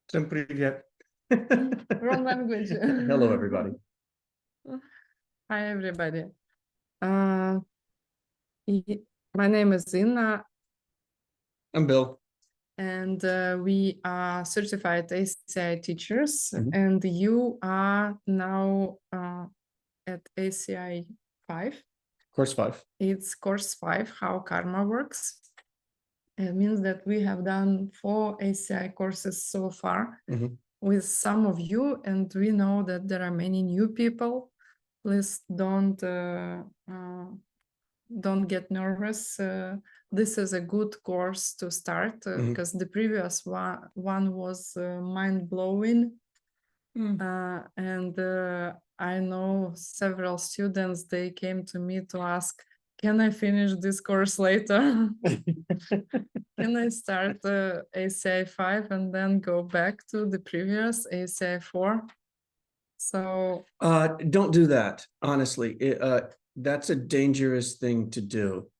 Всем привет. Wrong language. Hello, everybody. Hi, everybody. Uh, my name is Inna, I'm Bill. and we are certified ACI teachers, Mhm. and you are now at ACI 5. Course 5. It's course 5, How Karma Works. It means that we have done 4 ACI courses so far Mhm. with some of you, and we know that there are many new people. Please don't get nervous. This is a good course to start because the previous one was mind-blowing. And I know several students, they came to me to ask, can I finish this course later? Can I start ACI 5 and then go back to the previous ACI 4? So Don't do that, honestly. That's a dangerous thing to do.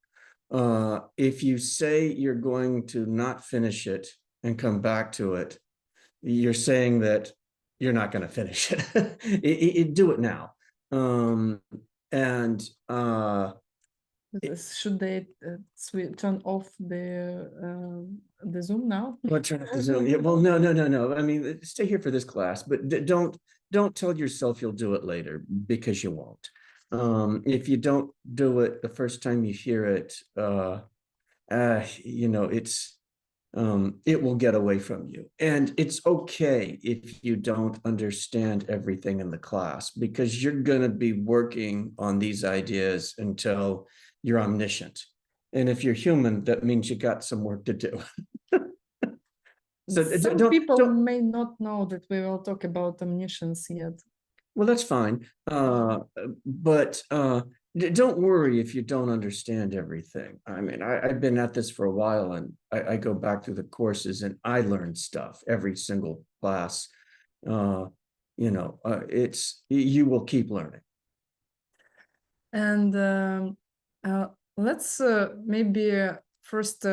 If you say you're going to not finish it and come back to it, you're saying that you're not going to finish it. Do it now. And should they turn off the Zoom now? Well, turn off the Zoom. Yeah, well, no. I mean, stay here for this class, but don't tell yourself you'll do it later, because you won't. If you don't do it the first time you hear it, it's it will get away from you. And it's okay if you don't understand everything in the class, because you're going to be working on these ideas until you're omniscient. And if you're human, that means you got some work to do. So some people don't may not know that we will talk about omniscience yet. Well, that's fine. But don't worry if you don't understand everything. I mean, I've been at this for a while, and I go back through the courses and I learn stuff every single class. You will keep learning. And let's maybe first, we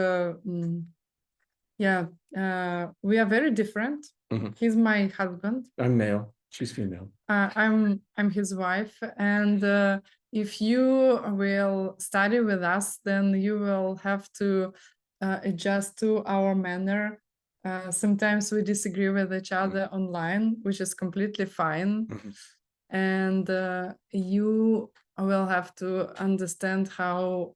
are very different. He's my husband. I'm male. She's female. I'm his wife, and if you will study with us, then you will have to adjust to our manner. Sometimes we disagree with each other online, which is completely fine. And you will have to understand how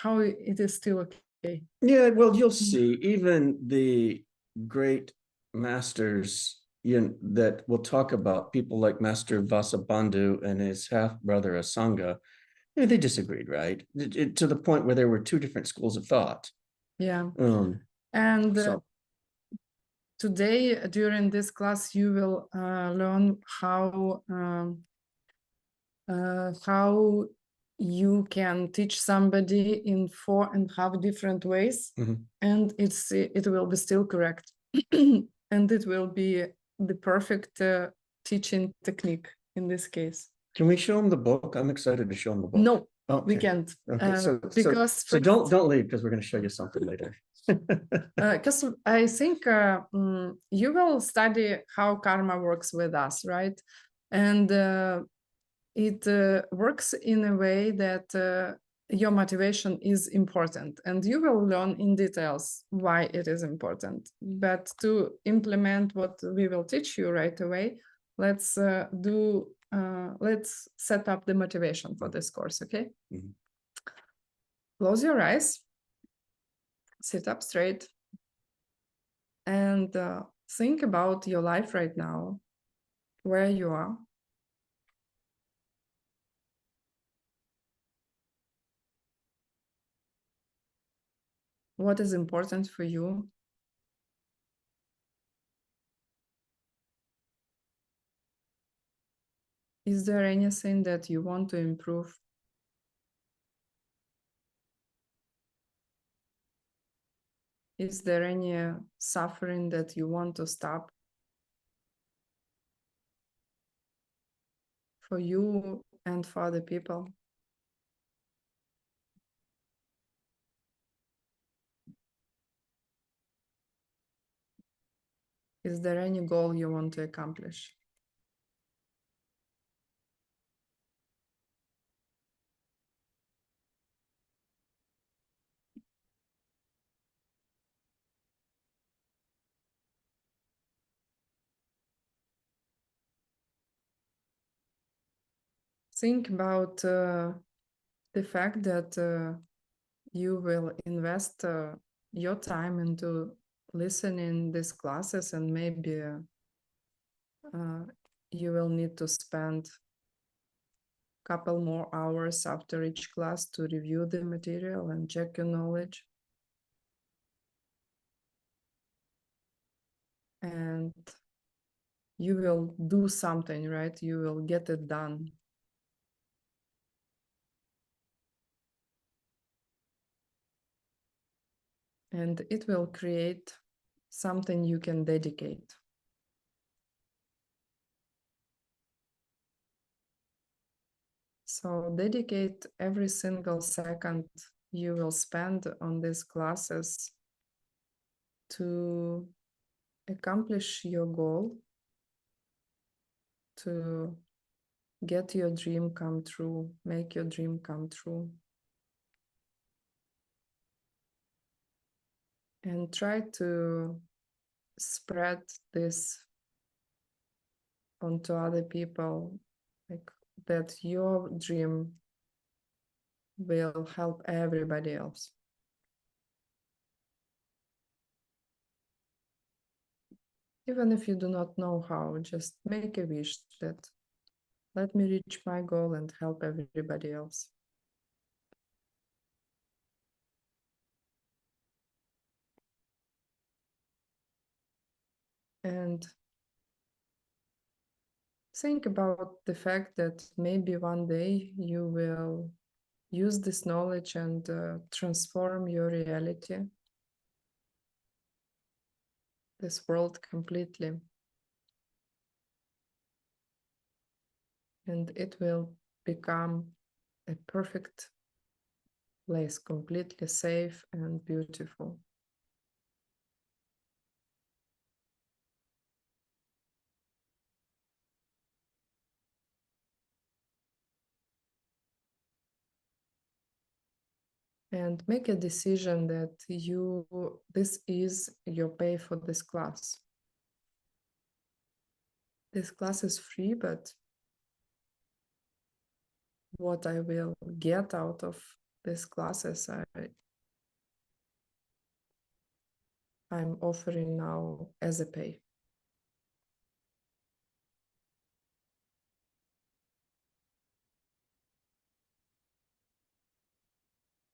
it is still okay. Yeah, well, you'll see. Even the great masters that we'll talk about, people like Master Vasubandhu and his half brother Asanga, they disagreed, right? To the point where there were two different schools of thought. Yeah. And today, during this class, you will learn how you can teach somebody in 4.5 different ways, and it will be still correct. And it will be the perfect teaching technique in this case. Can we show them the book? I'm excited to show them the book. No, okay. We can't. Okay, so don't leave, because we're going to show you something later. Because I think you will study how karma works with us, right? And it works in a way that your motivation is important, and you will learn in details why it is important. But to implement what we will teach you right away, let's set up the motivation for this course, okay? Close your eyes, sit up straight, and think about your life right now, where you are. What is important for you? Is there anything that you want to improve? Is there any suffering that you want to stop for you and for other people? Is there any goal you want to accomplish? Think about the fact that you will invest your time into listening these classes, and maybe you will need to spend a couple more hours after each class to review the material and check your knowledge. And you will do something, right? You will get it done. And it will create something you can dedicate. So dedicate every single second you will spend on these classes to accomplish your goal, to get your dream come true, make your dream come true. And try to spread this onto other people, like that your dream will help everybody else. Even if you do not know how, just make a wish that let me reach my goal and help everybody else. And think about the fact that maybe one day you will use this knowledge and transform your reality, this world completely. And it will become a perfect place, completely safe and beautiful. And make a decision that this is your pay for this class. This class is free, but what I will get out of these classes, I'm offering now as a pay.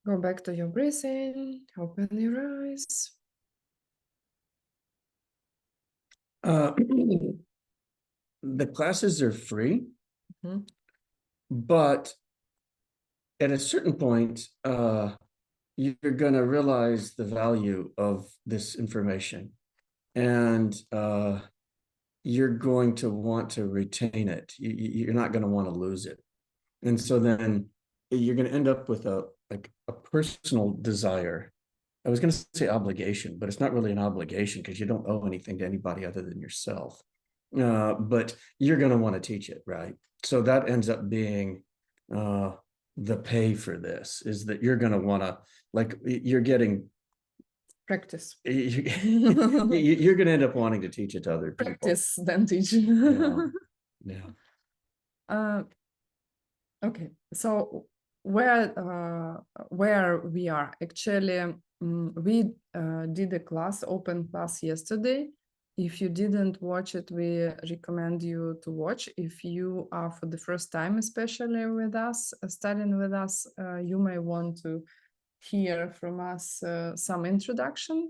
Go back to your breathing, open your eyes. The classes are free, Mm-hmm. but at a certain point, you're going to realize the value of this information, and you're going to want to retain it. You're not going to want to lose it. And so then you're going to end up with a personal desire. I was going to say obligation, but it's not really an obligation because you don't owe anything to anybody other than yourself. But you're going to want to teach it, right? So that ends up being the pay for this, is that you're going to want to, like, you're getting Practice. You're going to end up wanting to teach it to other people. Practice, then teach. Yeah. Okay, so where we are actually, we did a class, open class yesterday. If you didn't watch it, we recommend you to watch. If you are for the first time, especially with us, studying with us, you may want to hear from us some introduction.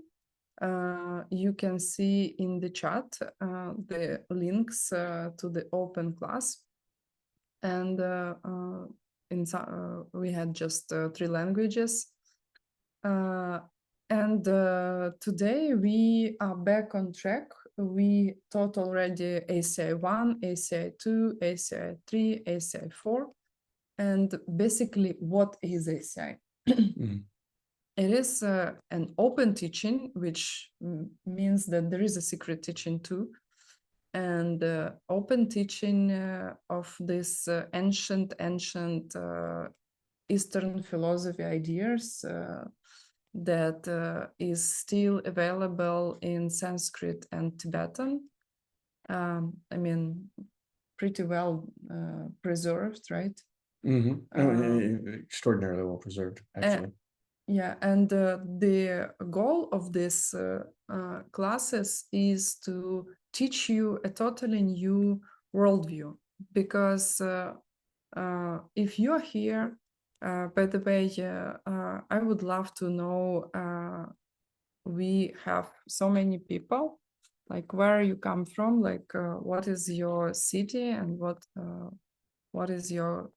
You can see in the chat the links to the open class. And we had just 3 languages. And today we are back on track. We taught already ACI 1, ACI 2, ACI 3, ACI 4. And basically, what is ACI? it is an open teaching, which means that there is a secret teaching too. And open teaching of this ancient Eastern philosophy ideas that is still available in Sanskrit and Tibetan. I mean, pretty well preserved, right? Extraordinarily well preserved, actually. Yeah, and the goal of this classes is to teach you a totally new worldview. Because if you're here, by the way, I would love to know, we have so many people, like where you come from, like what is your city and what is your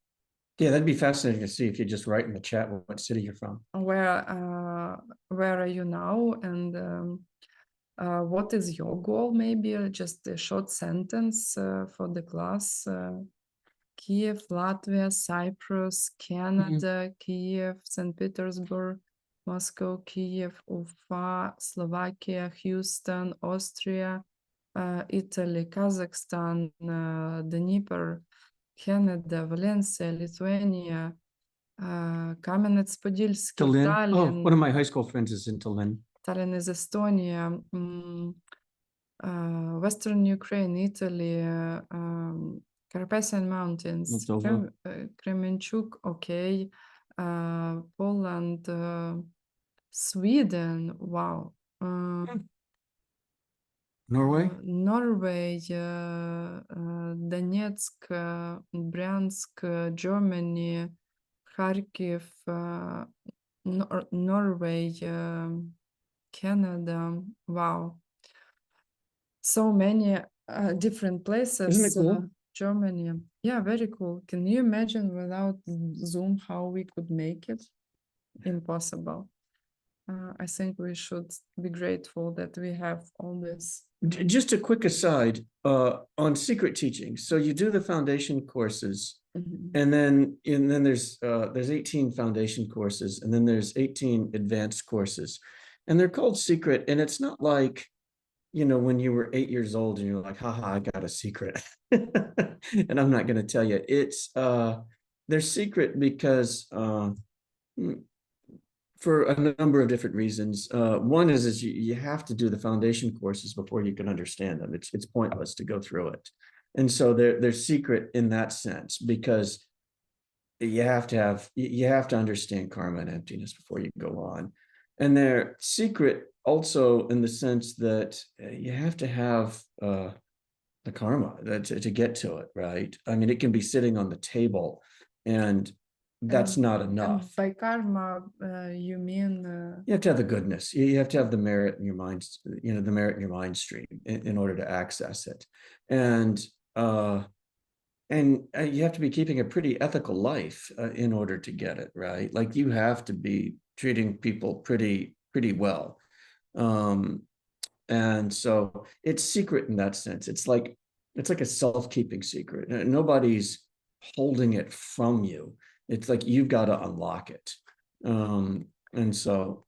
Yeah, that'd be fascinating to see if you just write in the chat what city you're from. where are you now, and what is your goal? Maybe just a short sentence for the class. Kiev, Latvia, Cyprus, Canada, Kiev, St. Petersburg, Moscow, Kiev, Ufa, Slovakia, Houston, Austria, Italy, Kazakhstan, Dnieper, Canada, Valencia, Lithuania, Kamenets-Podilsky, Tallinn. Oh, Tallinn. one of my high school friends is in Tallinn. Tallinn is Estonia, Western Ukraine, Italy, Carpathian Mountains, Kremenchuk, okay, Poland, Sweden, wow. Norway? Norway, Donetsk, Bryansk, Germany, Kharkiv, Norway, Canada, wow. So many different places. Isn't it cool? Germany. Yeah, very cool. Can you imagine without Zoom how we could make it? Impossible. I think we should be grateful that we have all this. Just a quick aside on secret teaching. So you do the foundation courses, and then there's 18 foundation courses, and then there's 18 advanced courses, and they're called secret. And it's not like, you know, when you were 8 years old and you're like, haha, I got a secret. And I'm not going to tell you. It's they're secret because for a number of different reasons. One is you have to do the foundation courses before you can understand them. It's pointless to go through it. And so they're secret in that sense, because you have to understand karma and emptiness before you go on. And they're secret also in the sense that you have to have the karma to get to it, right? I mean, it can be sitting on the table, and that's not enough. By karma, you mean you have to have the goodness. You have to have the merit in your mind, you know, the merit in your mind stream in order to access it. And you have to be keeping a pretty ethical life in order to get it, right? Like you have to be treating people pretty well. And so it's secret in that sense. It's like a self-keeping secret. Nobody's holding it from you. It's like you've got to unlock it. And so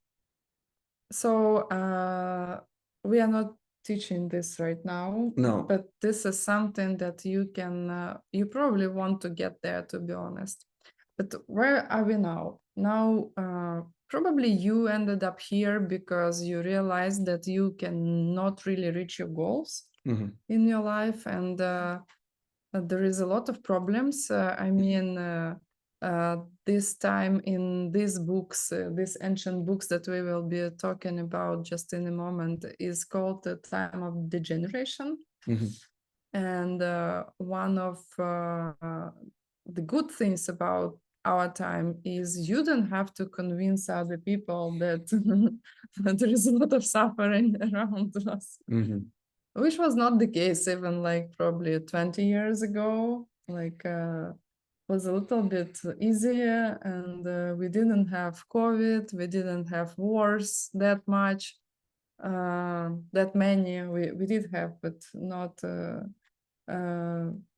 we are not teaching this right now. No. But this is something that you can, you probably want to get there, to be honest. But where are we now? Now, probably you ended up here because you realized that you cannot really reach your goals in your life. And there is a lot of problems. I mean, this time in these books, these ancient books that we will be talking about just in a moment, is called the time of degeneration. And one of the good things about our time is you don't have to convince other people that, that there is a lot of suffering around us. Which was not the case even like probably 20 years ago. Like was a little bit easier, and we didn't have COVID, we didn't have wars that much, that many. We did have, but not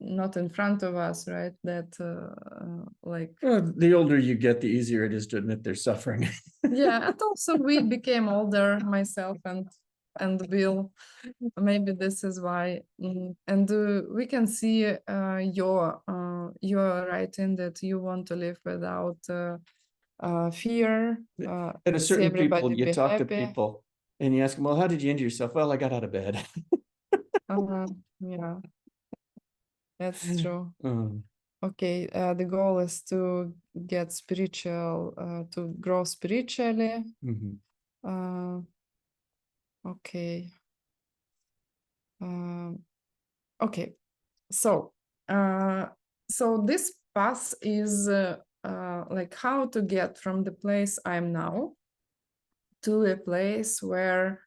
not in front of us, right? That like the older you get, the easier it is to admit there's suffering. yeah, and also we became older, myself and Bill. Maybe this is why. And we can see your writing that you want to live without fear. And a See certain people, everybody you be talk to happy. people and you ask them, well, how did you injure yourself? Well, I got out of bed. Yeah, that's true. Um, Okay, the goal is to get spiritual, to grow spiritually. mhm. Okay. Okay. So, so this path is like how to get from the place I'm now to a place where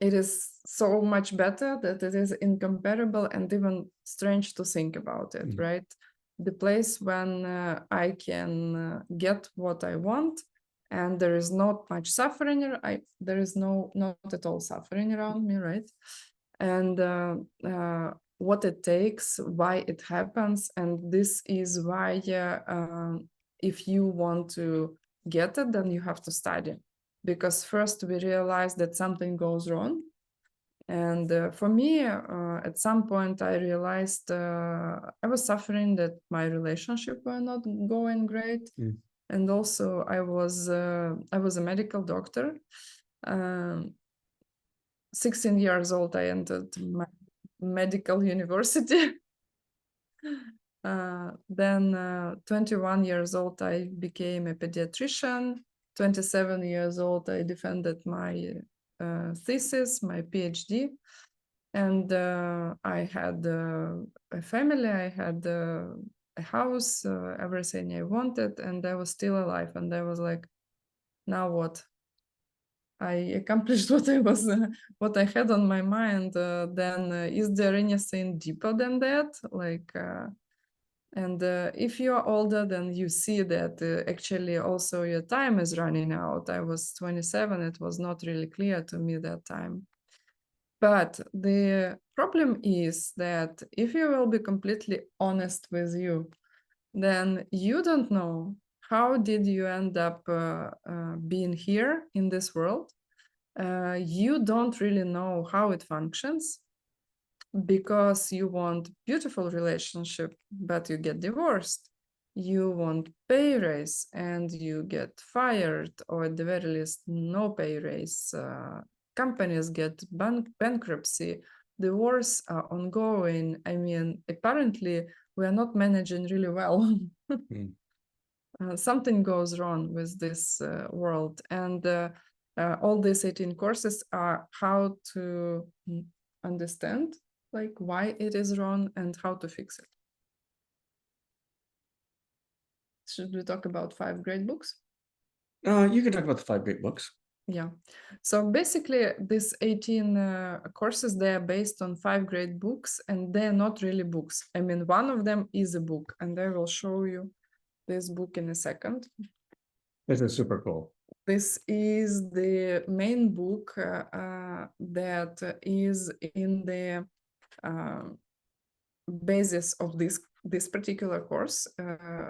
it is so much better that it is incomparable and even strange to think about it, right? The place when I can get what I want, and there is not much suffering. There is not at all suffering around me, right? And what it takes, why it happens, and this is why if you want to get it, then you have to study, because first we realize that something goes wrong. And for me, at some point, I realized I was suffering that my relationship were not going great, and also I was a medical doctor. 16 years old, I entered my medical university. Then 21 years old, I became a pediatrician. 27 years old, I defended my thesis, my PhD. And I had a family, I had a house, everything I wanted, and I was still alive. And I was like, now what? I accomplished what I had on my mind. Then is there anything deeper than that? Like, and if you are older, then you see that actually also your time is running out. I was 27. It was not really clear to me that time. But the problem is that if you will be completely honest with you, then you don't know how did you end up being here in this world. You don't really know how it functions, because you want beautiful relationship, but you get divorced. You want pay raise and you get fired, or at the very least, no pay raise. Companies get bankruptcy. The wars are ongoing. I mean, apparently, we are not managing really well. Something goes wrong with this world. And all these 18 courses are how to understand like why it is wrong and how to fix it. Should we talk about 5 great books? You can talk about the 5 great books. Yeah. So basically, these 18 courses, they are based on 5 great books, and they're not really books. I mean, one of them is a book, and I will show you this book in a second. This is super cool. This is the main book that is in the basis of this particular course.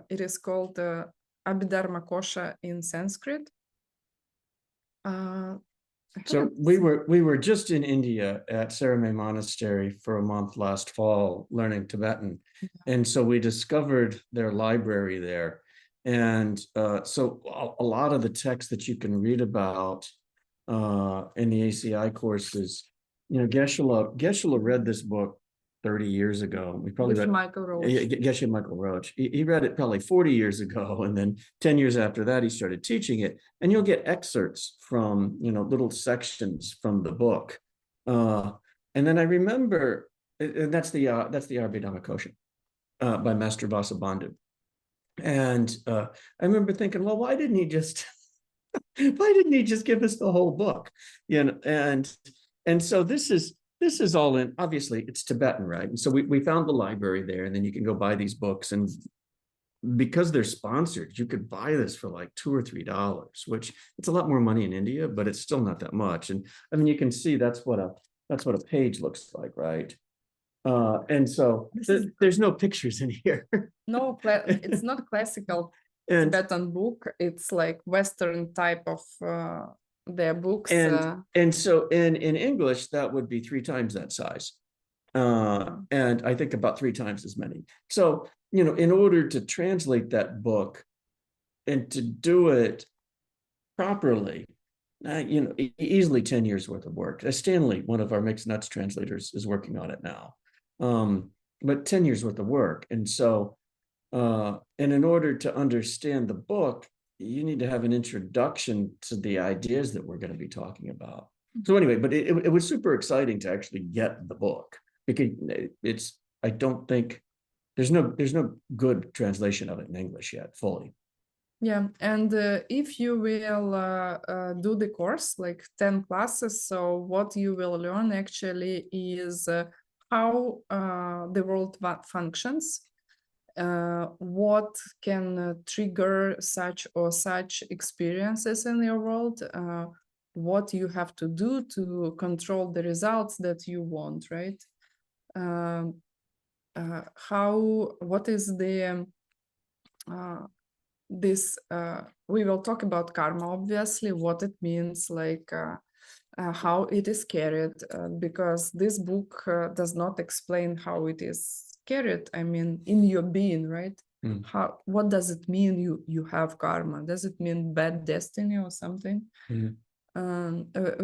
It is called Abhidharma Kosha in Sanskrit. So we were just in India at Saramay Monastery for a month last fall learning Tibetan. And so we discovered their library there. And so a lot of the texts that you can read about in the ACI courses, you know, Geshe read this book 30 years ago. We probably read Michael Roach. Geshe Michael Roach. He read it probably 40 years ago. And then 10 years after that, he started teaching it. And you'll get excerpts from, you know, little sections from the book. And then I remember, and that's the Abhidharma Kosha by Master Vasubandhu. And I remember thinking, well, why didn't he just give us the whole book? You know, and so this is all in, obviously it's Tibetan, right? And so we found the library there, and then you can go buy these books, and because they're sponsored, you could buy this for like $2 or $3, which it's a lot more money in India, but it's still not that much. And I mean, you can see that's what a page looks like, right? And so there's no pictures in here. No, it's not classical And Tibetan book. It's like Western type of their books. and so in English, that would be 3 times that size. And I think about 3 times as many. So, in order to translate that book and to do it properly, easily 10 years worth of work. Stanley, one of our Mixed Nuts translators, is working on it now. But 10 years worth of work. And so, and in order to understand the book, you need to have an introduction to the ideas that we're going to be talking about. So anyway, but it was super exciting to actually get the book, because I don't think there's no good translation of it in English yet fully. Yeah, and if you will do the course, like 10 classes, so what you will learn actually is how the world functions, what can trigger such or such experiences in your world, what you have to do to control the results that you want, right? What is the we will talk about karma, obviously, what it means, like how it is carried, because this book does not explain how it is carried. I mean, in your being, right? What does it mean you have karma? Does it mean bad destiny or something?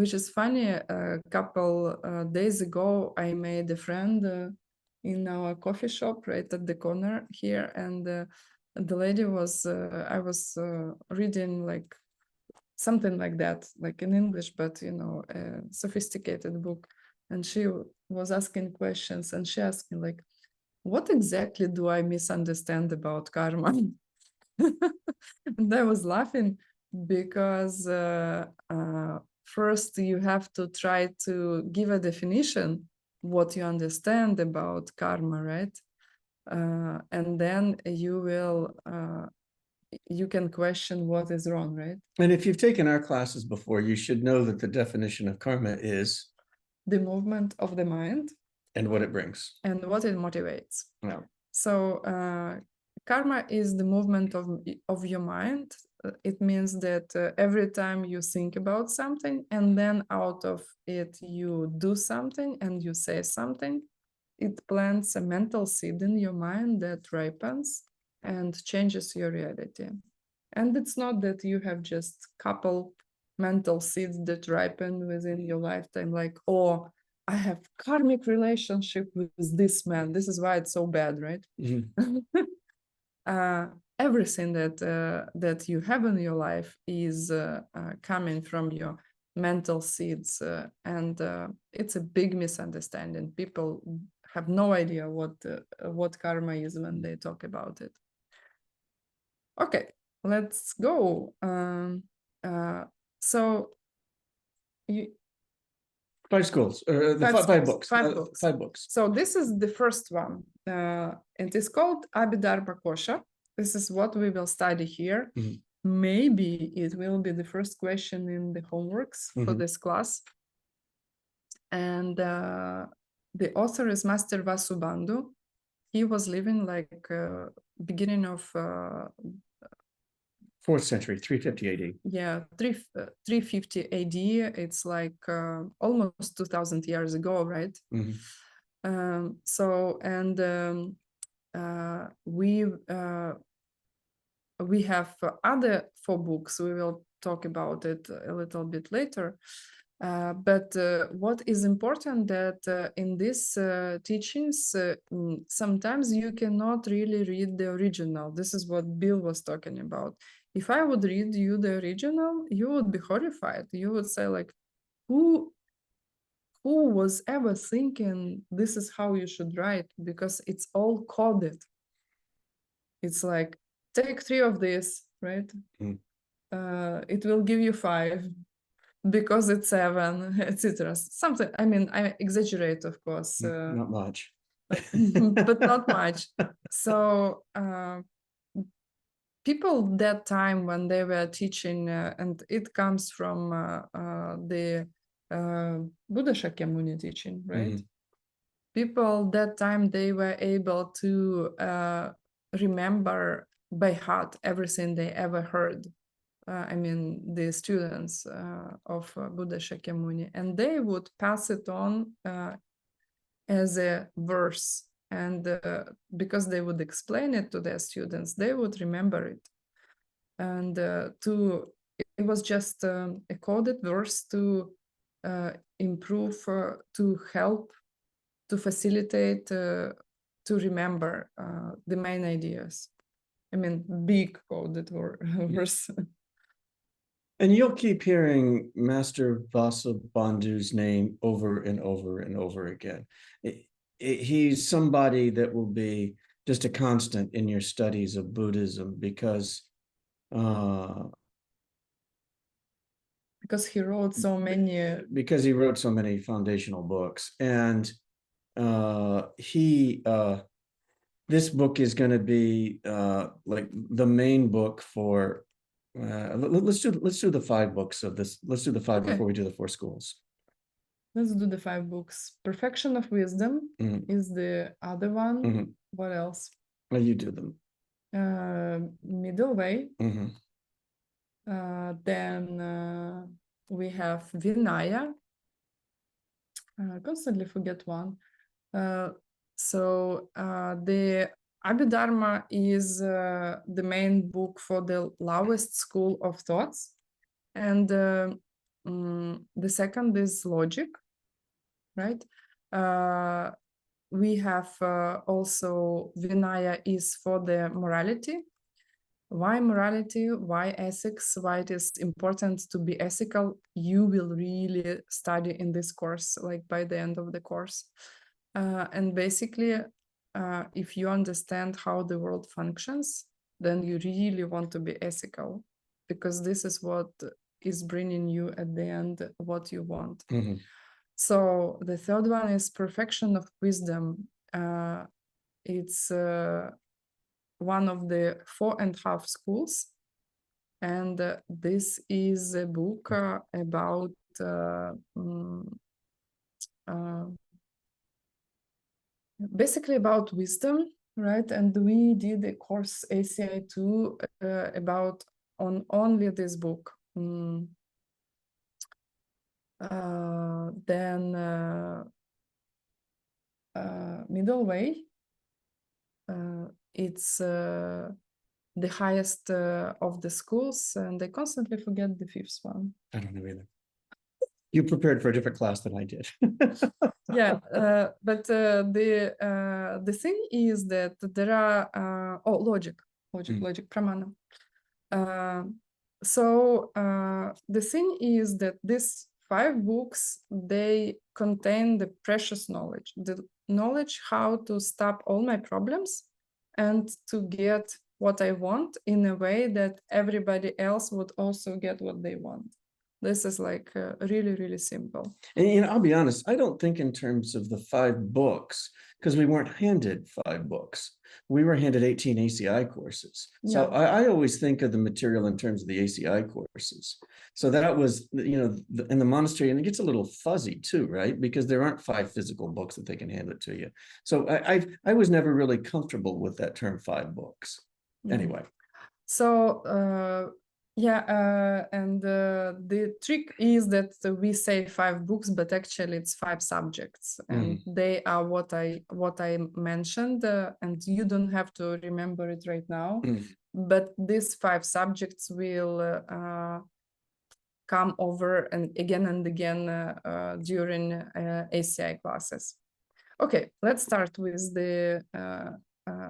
Which is funny. A couple days ago, I made a friend in our coffee shop right at the corner here, and the lady was I was reading like something like that, like in English, but a sophisticated book, and she was asking questions, and she asked me like, what exactly do I misunderstand about karma? And I was laughing because first you have to try to give a definition what you understand about karma, right? And then you can question what is wrong, right? And if you've taken our classes before, you should know that the definition of karma is the movement of the mind and what it brings and what it motivates. Yeah. So karma is the movement of your mind. It means that every time you think about something and then out of it you do something and you say something, it plants a mental seed in your mind that ripens and changes your reality. And it's not that you have just couple mental seeds that ripen within your lifetime, like, oh, I have karmic relationship with this man, this is why it's so bad, right? Everything that you have in your life is coming from your mental seeds, and it's a big misunderstanding. People have no idea what karma is when they talk about it. Okay, let's go. So you 5 schools, or the five books. 5 books. 5 books. So this is the first one. It is called Abhidharma Kosha. This is what we will study here. Maybe it will be the first question in the homeworks for this class. And the author is Master Vasubandhu. He was living like beginning of 4th century, 350 AD. Yeah, 350 AD. It's like almost 2000 years ago, right? We have other 4 books. We will talk about it a little bit later. But what is important that in these teachings, sometimes you cannot really read the original. This is what Bill was talking about. If I would read you the original, you would be horrified. You would say like, who was ever thinking this is how you should write? Because it's all coded. It's like, take 3 of this, right? It will give you 5 because it's 7, etc. Something, I mean, I exaggerate, of course. Not much. But not much. So people that time when they were teaching, and it comes from the Buddha Shakyamuni teaching, right? people that time, they were able to remember by heart everything they ever heard. I mean, the students of Buddha Shakyamuni, and they would pass it on as a verse. And because they would explain it to their students, they would remember it. And it was just a coded verse to improve, to help, to facilitate, to remember the main ideas. I mean, big coded verse. And you'll keep hearing Master Vasubandhu's name over and over and over again. He's somebody that will be just a constant in your studies of Buddhism because he wrote so many. Because he wrote so many foundational books. And this book is going to be like the main book for. Let's do the 5 books of this. Let's do the 5 before we do the 4 schools. Let's do the 5 books. Perfection of Wisdom is the other one. What else? Well, you do them. Middle Way. Then we have Vinaya. I constantly forget one. So the Abhidharma is the main book for the lowest school of thoughts. And the second is Logic, right? We have also Vinaya is for the morality. Why morality? Why ethics? Why it is important to be ethical? You will really study in this course, like by the end of the course. And basically, if you understand how the world functions, then you really want to be ethical, because this is what is bringing you at the end what you want. So the third one is Perfection of Wisdom. It's one of the 4.5 schools, and this is a book about basically about wisdom, right? And we did a course ACI 2 about on only this book. Then Middle Way. It's the highest of the schools, and I constantly forget the 5th one. I don't know either. You prepared for a different class than I did. Yeah, but the thing is that there are logic, pramana. So the thing is that these 5 books, they contain the precious knowledge, the knowledge how to stop all my problems and to get what I want in a way that everybody else would also get what they want. This is like really, really simple. And I'll be honest, I don't think in terms of the 5 books, because we weren't handed 5 books. We were handed 18 ACI courses. So I always think of the material in terms of the ACI courses. So that was, in the monastery, and it gets a little fuzzy too, right? Because there aren't 5 physical books that they can hand it to you. So I was never really comfortable with that term 5 books. Anyway. So and the trick is that we say 5 books, but actually it's 5 subjects, and they are what I mentioned, and you don't have to remember it right now. But these 5 subjects will come over and again during ACI classes. Okay, let's start with the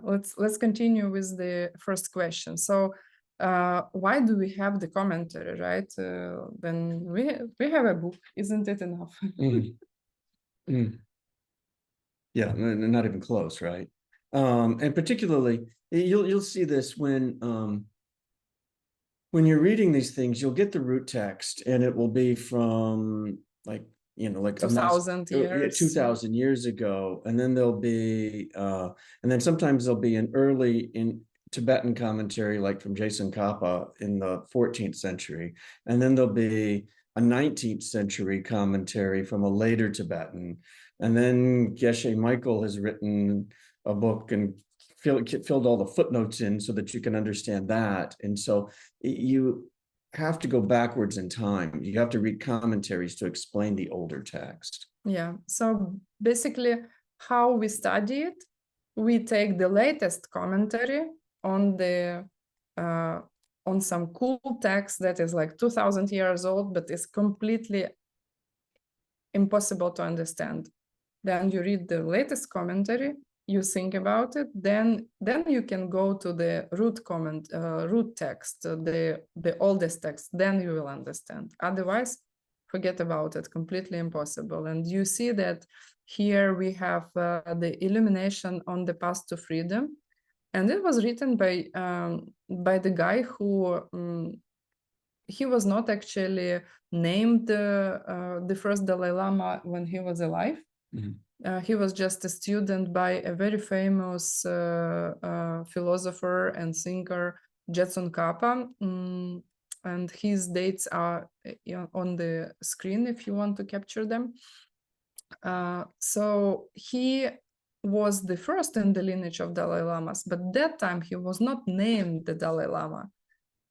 let's continue with the first question. So why do we have the commentary, right? Then we have a book, isn't it enough? Yeah, not even close, right? And particularly, you'll see this when you're reading these things, you'll get the root text, and it will be from like 2,000 years. 2,000 years ago, and then there'll be, and then sometimes there'll be an early in Tibetan commentary, like from Jason Kappa in the 14th century, and then there'll be a 19th century commentary from a later Tibetan, And then Geshe Michael has written a book and filled all the footnotes in so that you can understand that. And so you have to go backwards in time. You have to read commentaries to explain the older text. Yeah. So basically, how we study it, we take the latest commentary on the on some cool text that is like 2,000 years old, but is completely impossible to understand. Then you read the latest commentary, you think about it, then you can go to the root text, the oldest text, then you will understand. Otherwise, forget about it, completely impossible. And you see that here we have the illumination on the path to freedom, and it was written by the guy who he was not actually named the first Dalai Lama when he was alive. Mm-hmm. He was just a student by a very famous philosopher and thinker, Jetsun Kappa. And his dates are on the screen if you want to capture them. So he was the first in the lineage of Dalai Lamas, but that time he was not named the Dalai Lama.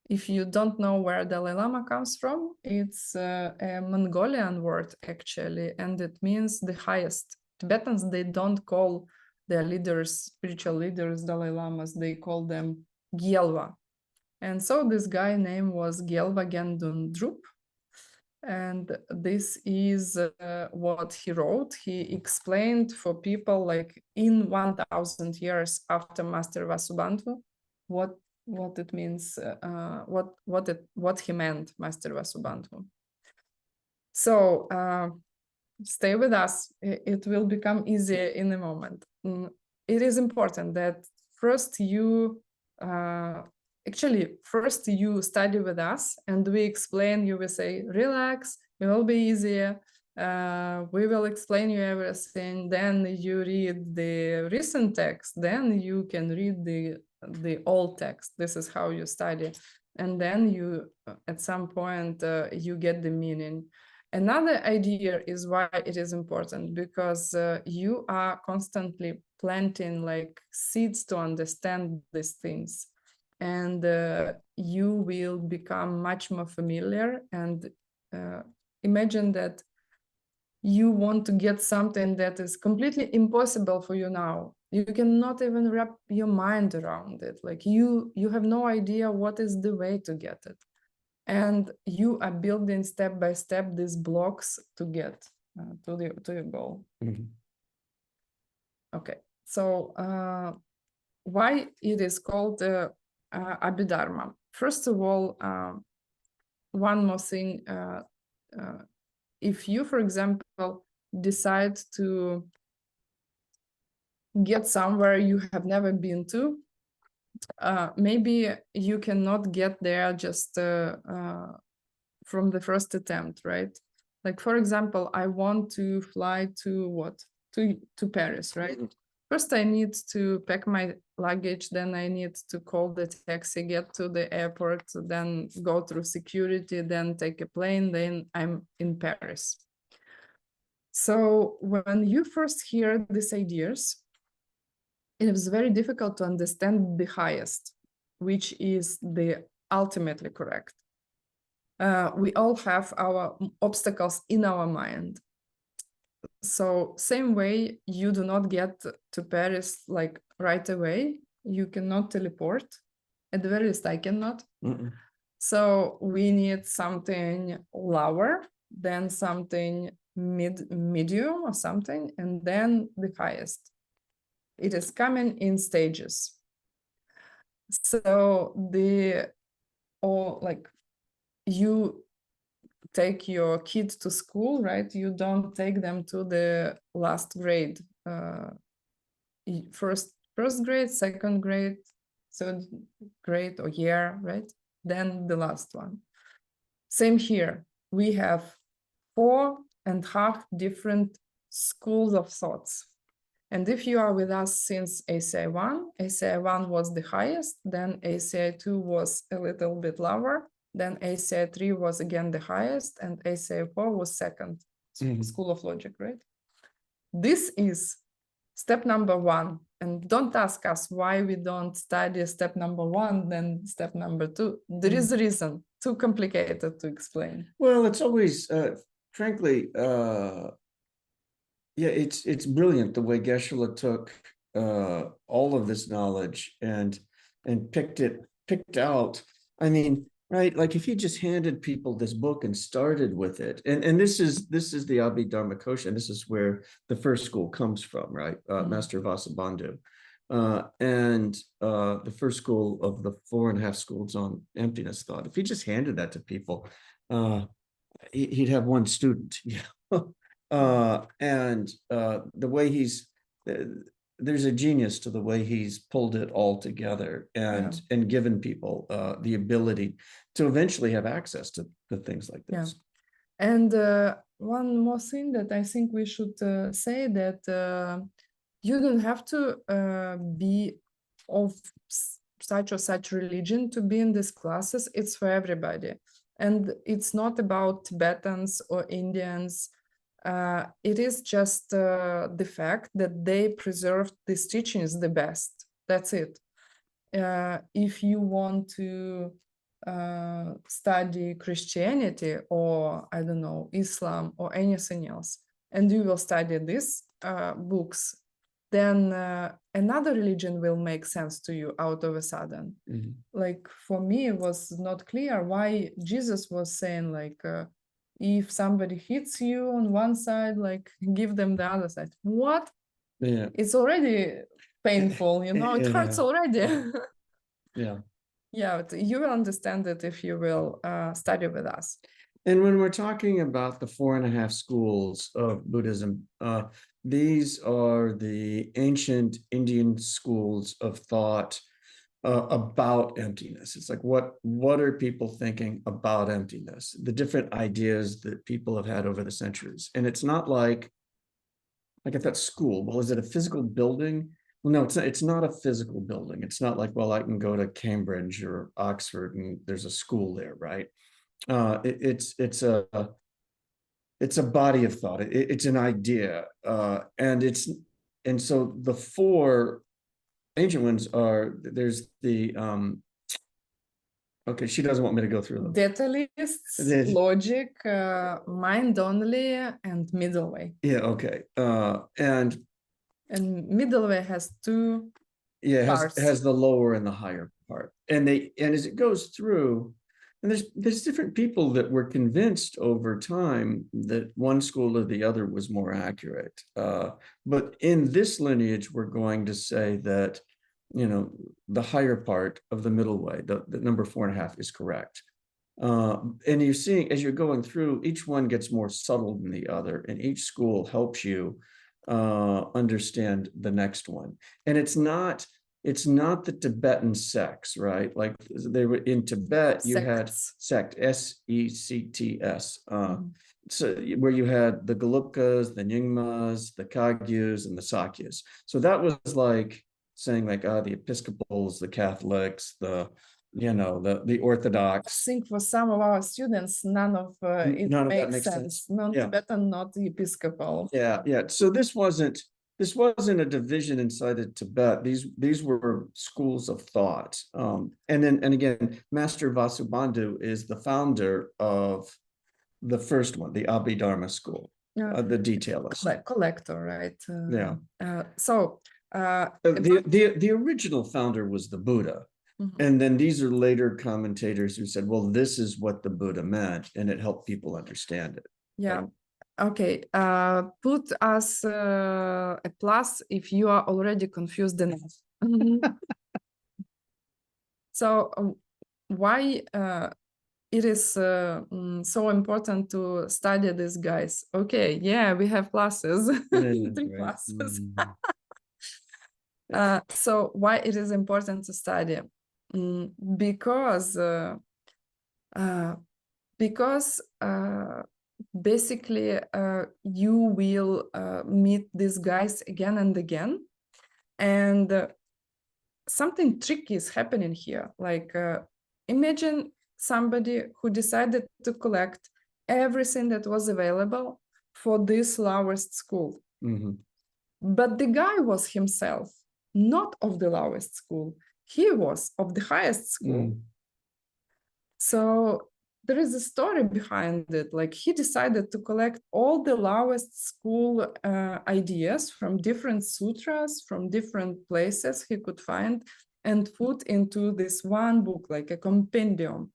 If you don't know where Dalai Lama comes from, it's a Mongolian word actually, and it means the highest. Tibetans, they don't call their leaders, spiritual leaders, Dalai Lamas, they call them Gyalva. And so this guy name was Gyalva Gendun Drup. And this is what he wrote. He explained for people like in 1,000 years after Master Vasubandhu what it means, what he meant, Master Vasubandhu. So stay with us. It will become easier in a moment. It is important that first you study with us and we explain. You will say, relax, it will be easier. We will explain you everything. Then you read the recent text. Then you can read the old text. This is how you study. And then you, at some point, you get the meaning. Another idea is why it is important, because you are constantly planting like seeds to understand these things. And you will become much more familiar. And imagine that you want to get something that is completely impossible for you now. You cannot even wrap your mind around it. Like you have no idea what is the way to get it. And you are building step by step these blocks to get to your goal. Mm-hmm. Okay, so why it is called Abhidharma? First of all, one more thing. If you, for example, decide to get somewhere you have never been to, maybe you cannot get there just from the first attempt, right? Like, for example, I want to fly to Paris, right? Mm-hmm. First, I need to pack my luggage, then I need to call the taxi, get to the airport, then go through security, then take a plane, then I'm in Paris. So when you first hear these ideas, it is very difficult to understand the highest, which is the ultimately correct. We all have our obstacles in our mind. So same way, you do not get to Paris like right away. You cannot teleport. At the very least, I cannot. Mm-mm. So we need something lower, then something medium or something, and then the highest. It is coming in stages. So you take your kids to school, right? You don't take them to the last grade, first grade, second grade, third grade or year, right? Then the last one. Same here. We have 4.5 different schools of thoughts. And if you are with us since ACI 1, ACI 1 was the highest, then ACI 2 was a little bit lower, then ACI 3 was again the highest, and ACI 4 was second, school of logic, right? This is step number one. And don't ask us why we don't study step number one, then step number two. There is a reason, too complicated to explain. Well, it's always, frankly, yeah, it's brilliant the way Geshe took all of this knowledge and picked out. I mean, right? Like if he just handed people this book and started with it, and this is the Abhidharma Kosha, and this is where the first school comes from, right? Master Vasubandhu. And the first school of the 4.5 schools on emptiness thought. If he just handed that to people, he'd have one student. And the way there's a genius to the way he's pulled it all together and given people the ability to eventually have access to things like this. And one more thing that I think we should say, that you don't have to be of such or such religion to be in these classes. It's for everybody. And it's not about Tibetans or Indians. It is just the fact that they preserved these teachings the best. That's it. If you want to study Christianity or, I don't know, Islam or anything else, and you will study these books, then another religion will make sense to you out of a sudden. Like for me, it was not clear why Jesus was saying like, if somebody hits you on one side, like give them the other side. What? Yeah. It's already painful, you know, it hurts already. Yeah. Yeah, you will understand it if you will study with us. And when we're talking about the 4.5 schools of Buddhism, these are the ancient Indian schools of thought about emptiness. It's like, what are people thinking about emptiness? The different ideas that people have had over the centuries. And it's not like at that school, well, is it a physical building? Well, no, it's not a physical building. It's not like, well, I can go to Cambridge or Oxford and there's a school there, right? It's a body of thought. It's an idea, and so the 4 ancient ones are, there's the okay, she doesn't want me to go through them. Detailists, logic, mind only, and middle way. Yeah, okay. And middle way has 2 parts. Has the lower and the higher part. And as it goes through, and there's different people that were convinced over time that one school or the other was more accurate. But in this lineage, we're going to say that, you know, the higher part of the middle way, the number 4.5 is correct. And you're seeing, as you're going through, each one gets more subtle than the other, and each school helps you understand the next one. And it's not the Tibetan sects, right? Like they were in Tibet, you had sect, S-E-C-T-S, so where you had the Gelugpas, the Nyingmas, the Kagyus, and the Sakyas. So that was like saying like, the Episcopals, the Catholics, the Orthodox. I think for some of our students, none of it makes sense. Non-Tibetan, not Episcopal. Yeah. So this wasn't a division inside of Tibet. These were schools of thought. And again, Master Vasubandhu is the founder of the first one, the Abhidharma school, the detailist. Collector, right? The original founder was the Buddha. And then these are later commentators who said, well, this is what the Buddha meant, and it helped people understand it. Yeah. Right? Okay. Put us a plus if you are already confused enough. So why it is so important to study these guys? Okay. Yeah, we have classes. 3 classes. So why it is important to study? Because basically you will meet these guys again and again, and something tricky is happening here. Like imagine somebody who decided to collect everything that was available for this lowest school. Mhm. But the guy was himself not of the lowest school. He was of the highest school. Mm. So there is a story behind it. Like he decided to collect all the lowest school ideas from different sutras, from different places he could find, and put into this one book, like a compendium.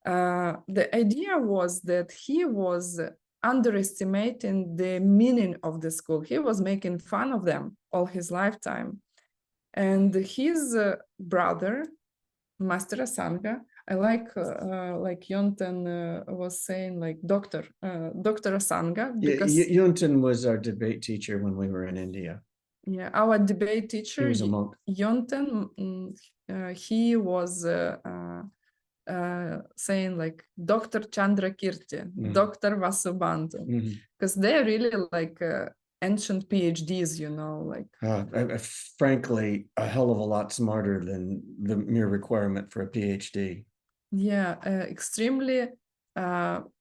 The idea was that he was underestimating the meaning of the school. He was making fun of them all his lifetime. And his brother, Master Asanga, I like Yonten was saying, like Dr. Asanga, Yeah, because Yunton was our debate teacher when we were in India. yeah, our debate He teacher, was a monk. Yonten, he was saying like Dr. Chandra Kirti, Dr. Vasubandhu, because they're really like ancient PhDs, you know, like. Frankly, a hell of a lot smarter than the mere requirement for a PhD. Yeah, extremely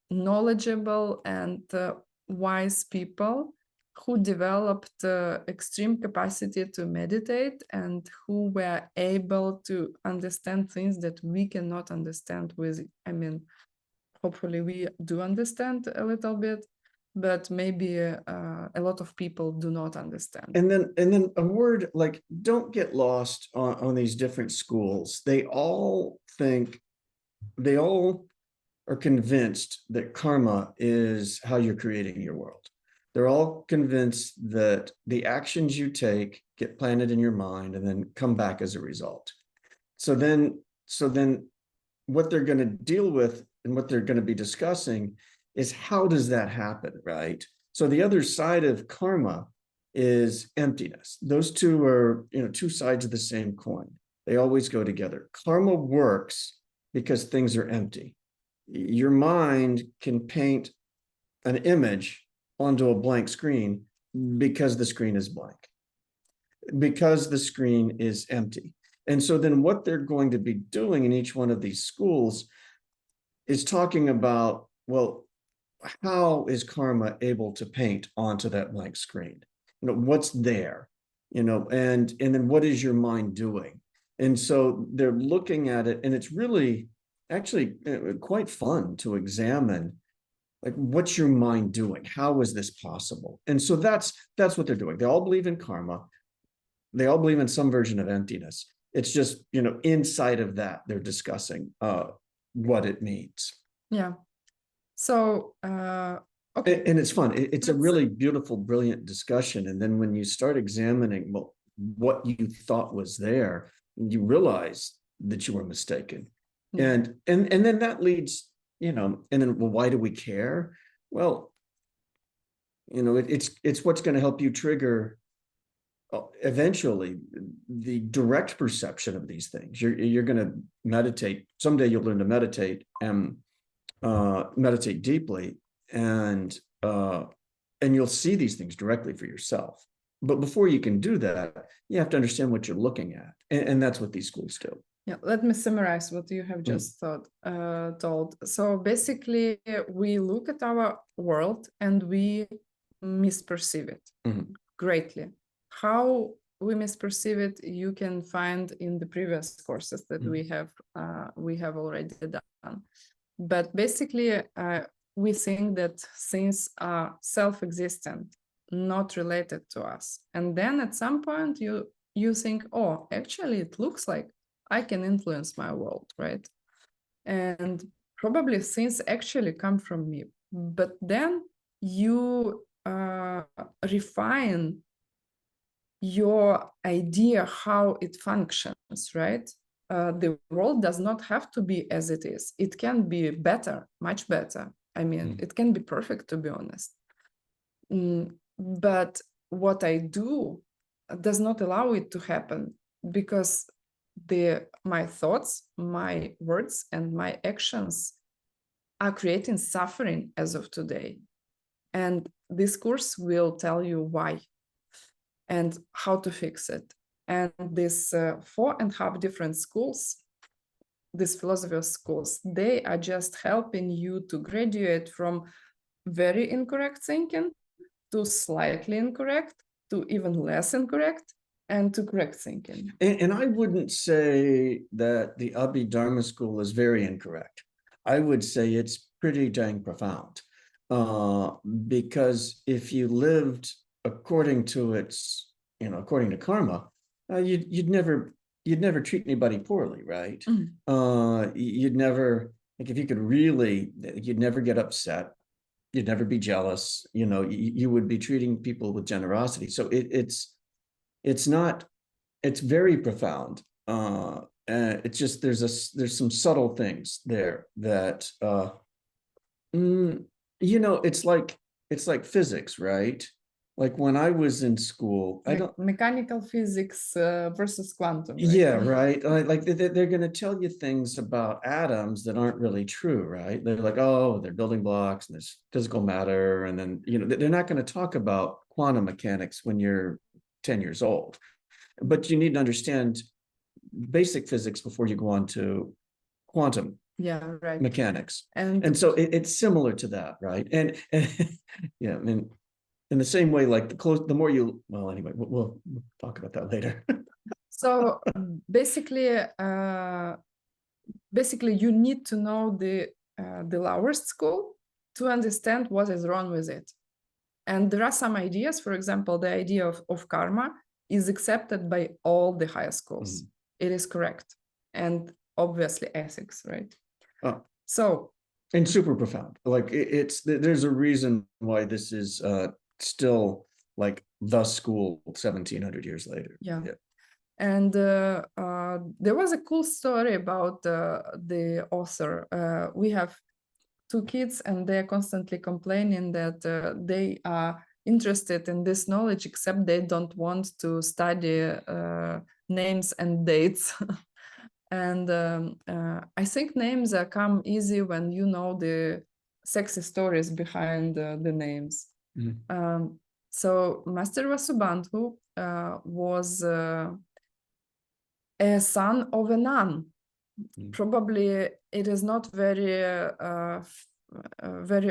knowledgeable and wise people who developed extreme capacity to meditate and who were able to understand things that we cannot understand with, I mean, hopefully we do understand a little bit, but maybe a lot of people do not understand. And then a word like, don't get lost on these different schools. They all are convinced that karma is how you're creating your world. They're all convinced that the actions you take get planted in your mind and then come back as a result. So then what they're going to deal with and what they're going to be discussing is, how does that happen, right? So the other side of karma is emptiness. Those two are, two sides of the same coin. They always go together. Karma works because things are empty. Your mind can paint an image onto a blank screen because the screen is blank, because the screen is empty. And so then what they're going to be doing in each one of these schools is talking about, well, how is karma able to paint onto that blank screen? What's there? And then what is your mind doing? And so they're looking at it, and it's really actually quite fun to examine, like, what's your mind doing? How is this possible? And so that's what they're doing. They all believe in karma. They all believe in some version of emptiness. It's just, inside of that, they're discussing what it means. Yeah. So, okay. And it's fun. It's a really beautiful, brilliant discussion. And then when you start examining, well, what you thought was there, you realize that you were mistaken. And then that leads, and then, well, why do we care? Well, it's what's going to help you trigger eventually the direct perception of these things. You're going to meditate. Someday you'll learn to meditate and meditate deeply, and you'll see these things directly for yourself. But before you can do that, you have to understand what you're looking at, and that's what these schools do. Yeah, let me summarize what you have just told. So basically, we look at our world and we misperceive it greatly. How we misperceive it, you can find in the previous courses that we have already done. But basically, we think that things are self-existent, not related to us. And then at some point, you think, oh, actually, it looks like I can influence my world, right? And probably things actually come from me. But then you refine your idea how it functions, right? The world does not have to be as it is. It can be better, much better. I mean, it can be perfect, to be honest. But what I do does not allow it to happen, because my thoughts, my words, and my actions are creating suffering as of today. And this course will tell you why and how to fix it. And these 4.5 different schools, these philosophy schools, they are just helping you to graduate from very incorrect thinking to slightly incorrect, to even less incorrect, and to correct thinking. And I wouldn't say that the Abhidharma school is very incorrect. I would say it's pretty dang profound. Because if you lived according to its, according to karma, you'd never treat anybody poorly, right? You'd never, like, if you could really, you'd never get upset. You'd never be jealous. You would be treating people with generosity. So it's not, it's very profound. It's just there's some subtle things there that it's like physics, right? Like when I was in school, I don't. Mechanical physics versus quantum. Right? Yeah, right. Like they're going to tell you things about atoms that aren't really true, right? They're like, oh, they're building blocks and there's physical matter, and then they're not going to talk about quantum mechanics when you're 10 years old. But you need to understand basic physics before you go on to quantum mechanics. And so it's similar to that, right? And yeah, and in the same way, like the more you, well, anyway, we'll talk about that later. So basically, you need to know the lowest school to understand what is wrong with it. And there are some ideas, for example, the idea of karma is accepted by all the higher schools. It is correct. And obviously ethics, right? So. And super profound. Like there's a reason why this is still like the school 1700 years later. Yeah. And there was a cool story about the author. We have 2 kids and they're constantly complaining that they are interested in this knowledge, except they don't want to study names and dates. And I think names come easy when you know the sexy stories behind the names. So Master Vasubandhu was a son of a nun. Probably it is not very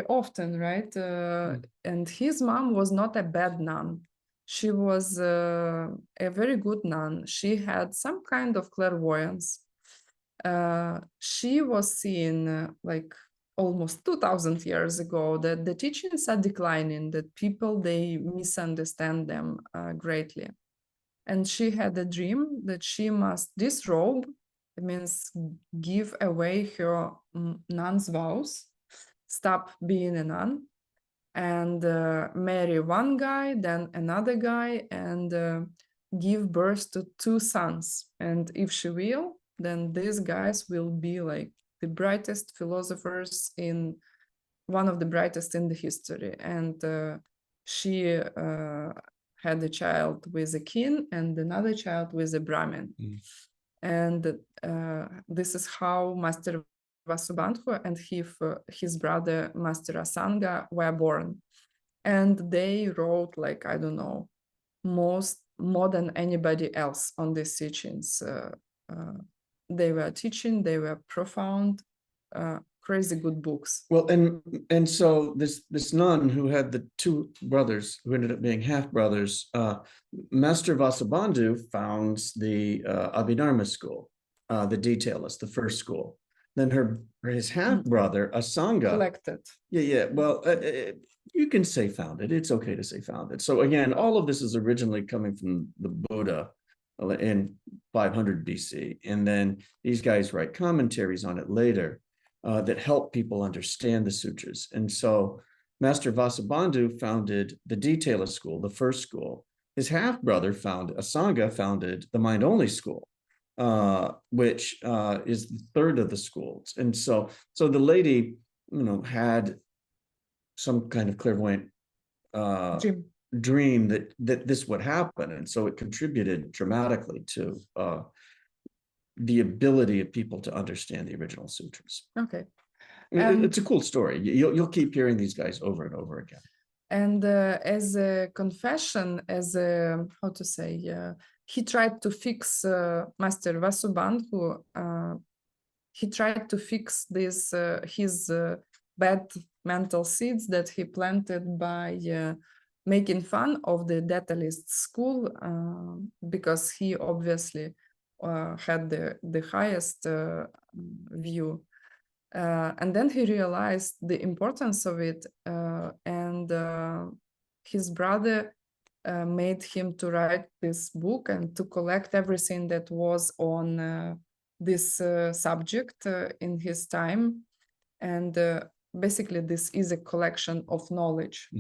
often, right? And his mom was not a bad nun. She was a very good nun. She had some kind of clairvoyance. She was seeing like almost 2000 years ago that the teachings are declining, that people, they misunderstand them greatly. And she had a dream that she must disrobe, it means give away her nun's vows, stop being a nun, and marry one guy, then another guy, and give birth to 2 sons. And if she will, then these guys will be like the brightest philosophers in one of the brightest in the history. And she had a child with a king and another child with a Brahmin. And this is how Master Vasubandhu and his brother Master Asanga were born. And they wrote, like, I don't know, more than anybody else on these teachings. They were teaching, they were profound, crazy good books. Well, and so this nun who had the 2 brothers who ended up being half brothers, Master Vasubandhu founds the Abhidharma school, the detailist, the first school. Then his half brother Asanga collected. Yeah. Well, you can say founded. It's okay to say founded. So again, all of this is originally coming from the Buddha in 500 BC, and then these guys write commentaries on it later that help people understand the sutras. And so Master Vasubandhu founded the detailist school, the first school. His half brother Asanga founded the mind only school, which is the third of the schools. And so the lady, had some kind of clairvoyant dream that this would happen, and so it contributed dramatically to the ability of people to understand the original sutras. Okay, it's a cool story. You'll keep hearing these guys over and over again. And as a confession, as a, how to say, he tried to fix Master Vasubandhu. He tried to fix his bad mental seeds that he planted by making fun of the detailist school because he obviously had the highest view. And then he realized the importance of it, and his brother made him to write this book and to collect everything that was on this subject in his time. And basically, this is a collection of knowledge,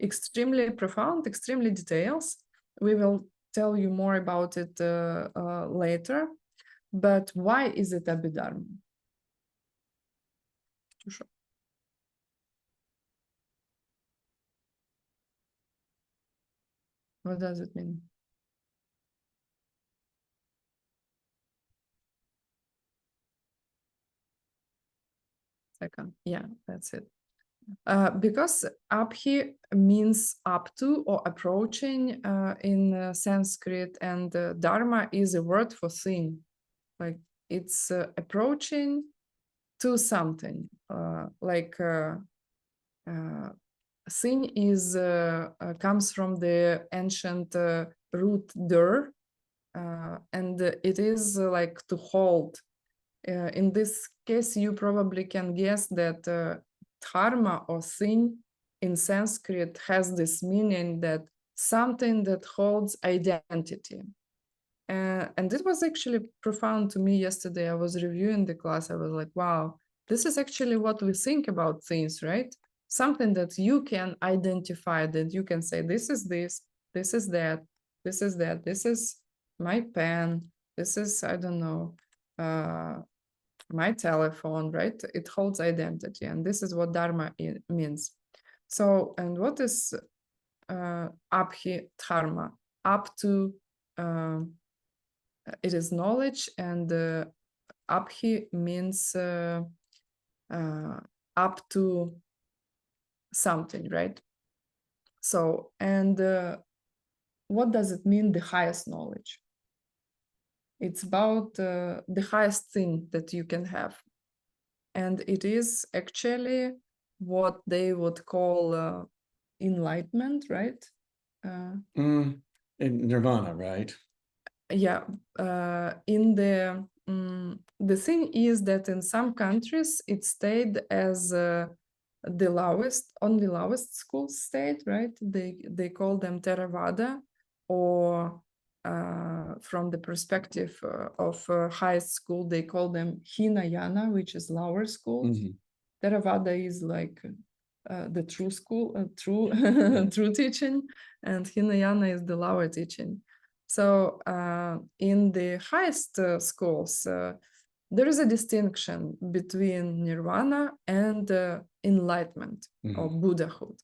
extremely profound, extremely details. We will tell you more about it later. But why is it Abhidharma? What does it mean? Second, yeah, that's it. Because abhi means up to or approaching in Sanskrit, and dharma is a word for thing. Like it's approaching to something. Thing is comes from the ancient root der, and it is like to hold. In this case, you probably can guess that dharma or thing in Sanskrit has this meaning that something that holds identity. And it was actually profound to me yesterday. I was reviewing the class. I was like, wow, this is actually what we think about things, right? Something that you can identify, that you can say, this is this, this is that, this is that, this is my pen, this is, I don't know, my telephone, right? It holds identity. And this is what dharma means. So, and what is abhi dharma? Up to, it is knowledge, and abhi means up to something, right? So, and what does it mean, the highest knowledge? It's about the highest thing that you can have. And it is actually what they would call enlightenment, right? Nirvana, right? Yeah. In the thing is that in some countries it stayed as the only lowest school state, right? They call them Theravada, or from the perspective of highest school, they call them Hinayana, which is lower school. Theravada is like the true school, true teaching, and Hinayana is the lower teaching. So in the highest schools, there is a distinction between nirvana and enlightenment or Buddhahood.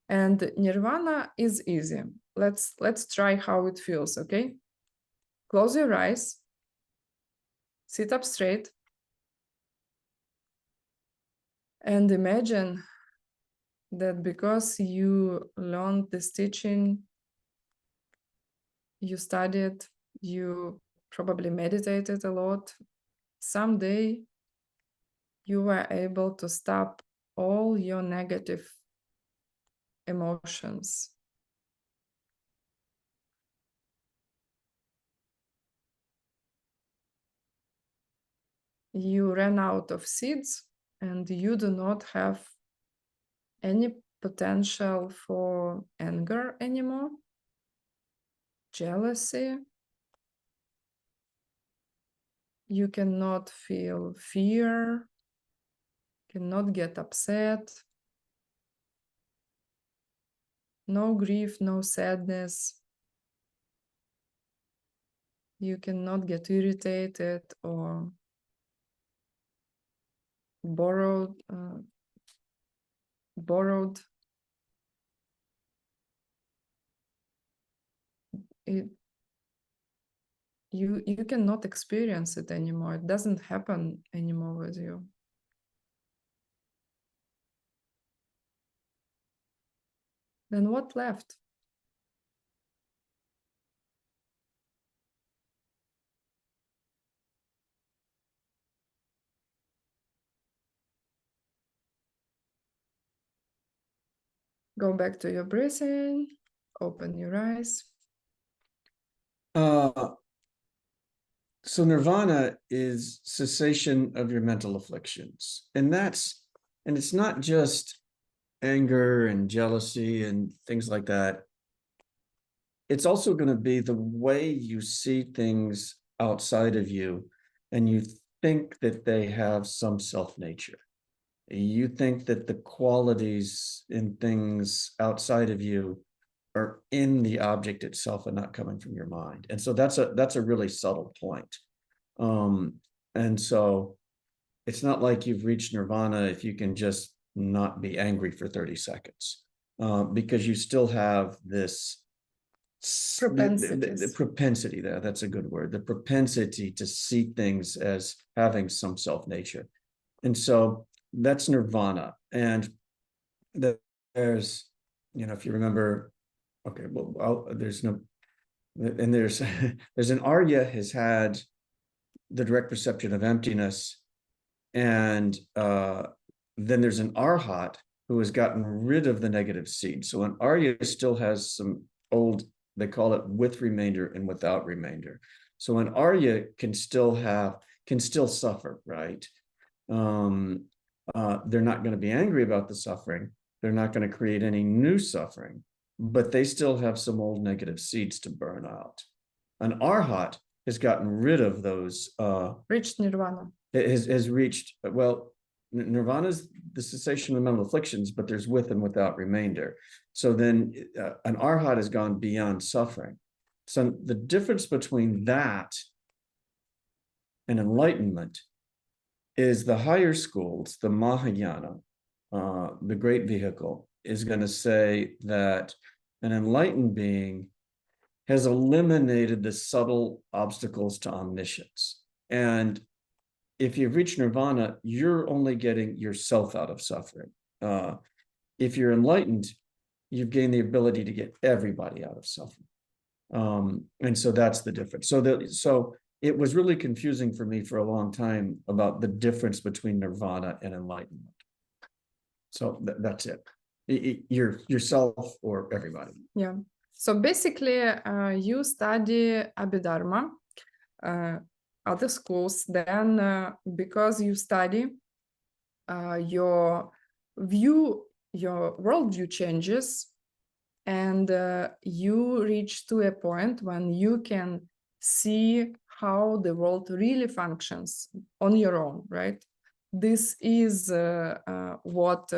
And nirvana is easy. Let's try how it feels, okay? Close your eyes, sit up straight, and imagine that because you learned this teaching, you studied, you probably meditated a lot, someday you were able to stop all your negative emotions. You ran out of seeds and you do not have any potential for anger anymore, jealousy. You cannot feel fear, cannot get upset, no grief, no sadness. You cannot get irritated or borrowed. You cannot experience it anymore. It doesn't happen anymore with you. Then what left? Go back to your breathing, open your eyes. So nirvana is cessation of your mental afflictions. And it's not just anger and jealousy and things like that. It's also going to be the way you see things outside of you, and you think that they have some self-nature. You think that the qualities in things outside of you are in the object itself and not coming from your mind. And so that's a really subtle point. And so it's not like you've reached nirvana if you can just not be angry for 30 seconds, because you still have this the propensity there. That's a good word. The propensity to see things as having some self-nature. And so that's nirvana. And there's, if you remember, okay, well, there's no, and there's an Arya has had the direct perception of emptiness, and then there's an Arhat who has gotten rid of the negative seed. So an Arya still has some old, they call it with remainder and without remainder. So an Arya can still suffer, right? They're not going to be angry about the suffering. They're not going to create any new suffering, but they still have some old negative seeds to burn out. An Arhat has gotten rid of those. Reached nirvana. Has reached, well, nirvana is the cessation of mental afflictions, but there's with and without remainder. So then an Arhat has gone beyond suffering. So the difference between that and enlightenment is the higher schools, the Mahayana, the great vehicle, is going to say that an enlightened being has eliminated the subtle obstacles to omniscience. And if you've reached nirvana, you're only getting yourself out of suffering. If you're enlightened, you've gained the ability to get everybody out of suffering. And so that's the difference. So it was really confusing for me for a long time about the difference between nirvana and enlightenment. So that's it. You're yourself or everybody. Yeah. So basically, you study Abhidharma, other schools, then because you study, your worldview changes, and you reach to a point when you can see how the world really functions on your own, right? This is what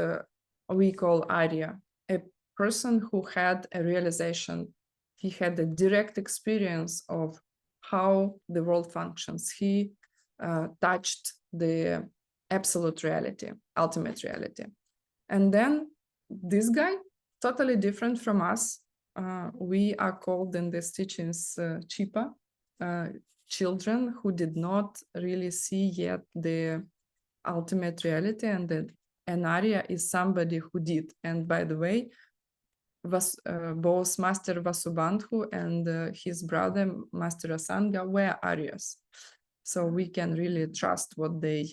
we call Arya, a person who had a realization. He had a direct experience of how the world functions. He touched the absolute reality, ultimate reality. And then this guy, totally different from us, we are called in these teachings Chipa, children who did not really see yet the ultimate reality, and that an Arya is somebody who did. And by the way, both Master Vasubandhu and his brother Master Asanga were Aryas, so we can really trust what they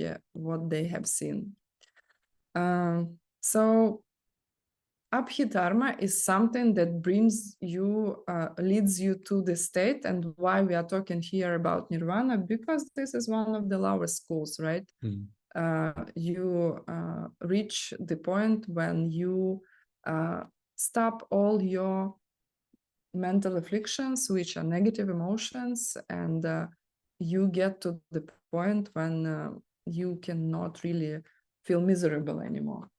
have seen. So Abhidharma is something that brings you, leads you to the state. And why we are talking here about nirvana? Because this is one of the lowest schools, right? You reach the point when you stop all your mental afflictions, which are negative emotions, and you get to the point when you cannot really feel miserable anymore.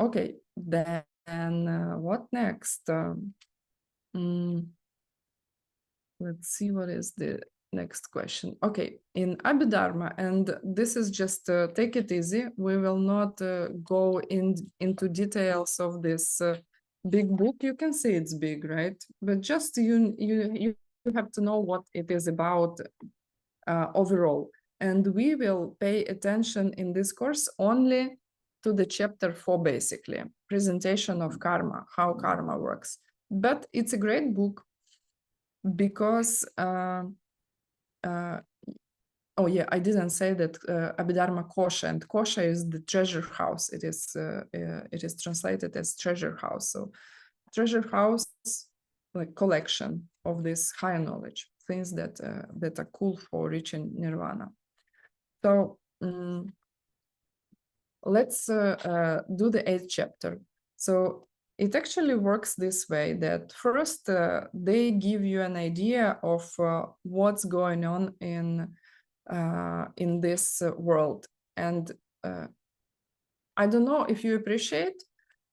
Okay, then what next? Let's see, what is the next question? Okay, in Abhidharma, and this is just take it easy. We will not go into details of this big book. You can see it's big, right? But just you have to know what it is about overall. And we will pay attention in this course only to the chapter 4, basically, presentation of karma, how karma works. But it's a great book because Oh yeah, I didn't say that Abhidharma Kosha, and Kosha is the treasure house. It is translated as treasure house. So treasure house, like collection of this higher knowledge, things that that are cool for reaching nirvana. So let's do the 8th chapter. So it actually works this way, that first they give you an idea of what's going on in this world. And I don't know if you appreciate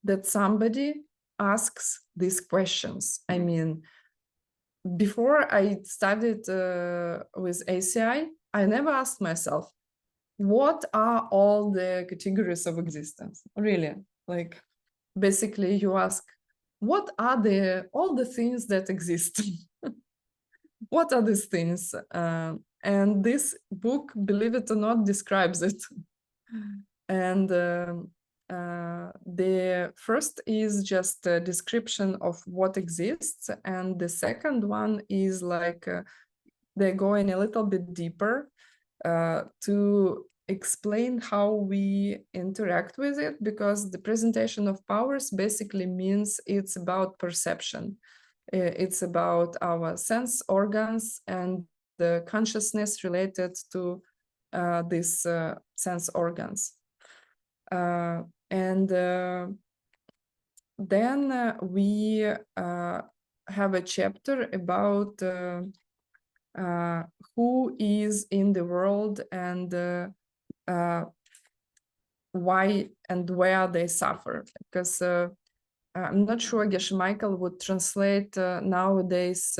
that somebody asks these questions. I mean, before I studied with ACI, I never asked myself, what are all the categories of existence? Really, like basically you ask, what are all the things that exist? What are these things? And this book, believe it or not, describes it. And the first is just a description of what exists, and the second one is like they're going a little bit deeper to explain how we interact with it, because the presentation of powers basically means it's about perception. It's about our sense organs and the consciousness related to these sense organs. And then we have a chapter about who is in the world and why and where they suffer. Because I'm not sure Geshe Michael would translate nowadays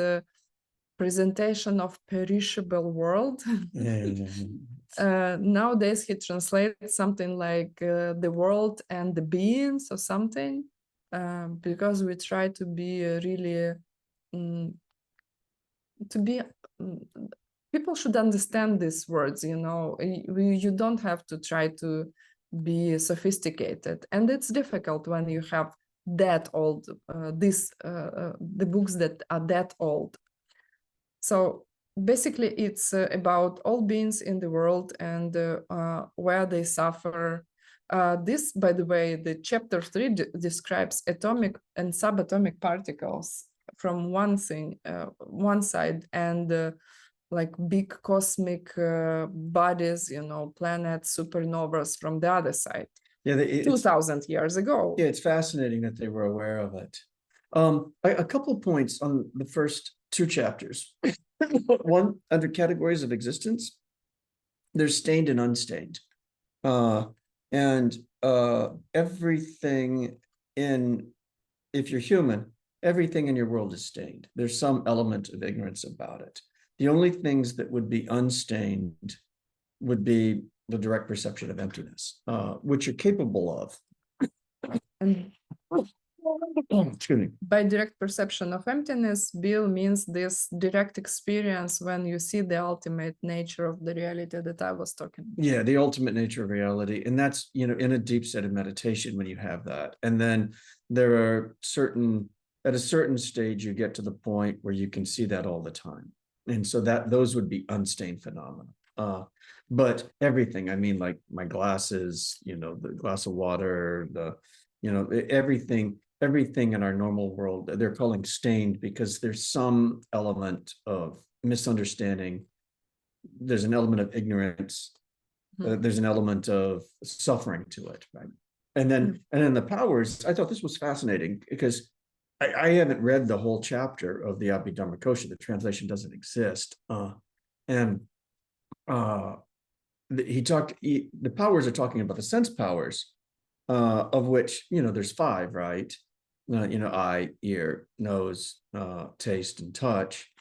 presentation of perishable world. Nowadays he translates something like the world and the beings or something, because we try to be really people should understand these words, you know. You don't have to try to be sophisticated, and it's difficult when you have that old the books that are that old. So basically it's about all beings in the world and where they suffer. This, by the way, the chapter 3 describes atomic and subatomic particles from one side, and like big cosmic bodies, you know, planets, supernovas from the other side. Yeah, 2,000 years ago. Yeah, it's fascinating that they were aware of it. A couple of points on the first 2 chapters. One, under categories of existence, there's stained and unstained. Everything if you're human, everything in your world is stained. There's some element of ignorance about it. The only things that would be unstained would be the direct perception of emptiness, which you're capable of. And excuse me. By direct perception of emptiness, Bill means this direct experience when you see the ultimate nature of the reality that I was talking about. Yeah, the ultimate nature of reality. And that's, you know, in a deep set of meditation when you have that. And then there are at a certain stage, you get to the point where you can see that all the time. And so those would be unstained phenomena. But everything, I mean, like my glasses, you know, the glass of water, everything in our normal world, they're calling stained because there's some element of misunderstanding. There's an element of ignorance. There's an element of suffering to it, right? And then the powers, I thought this was fascinating because I haven't read the whole chapter of the Abhidharma Kosha. The translation doesn't exist. The powers are talking about the sense powers, of which, you know, there's 5, right? You know, eye, ear, nose, taste, and touch.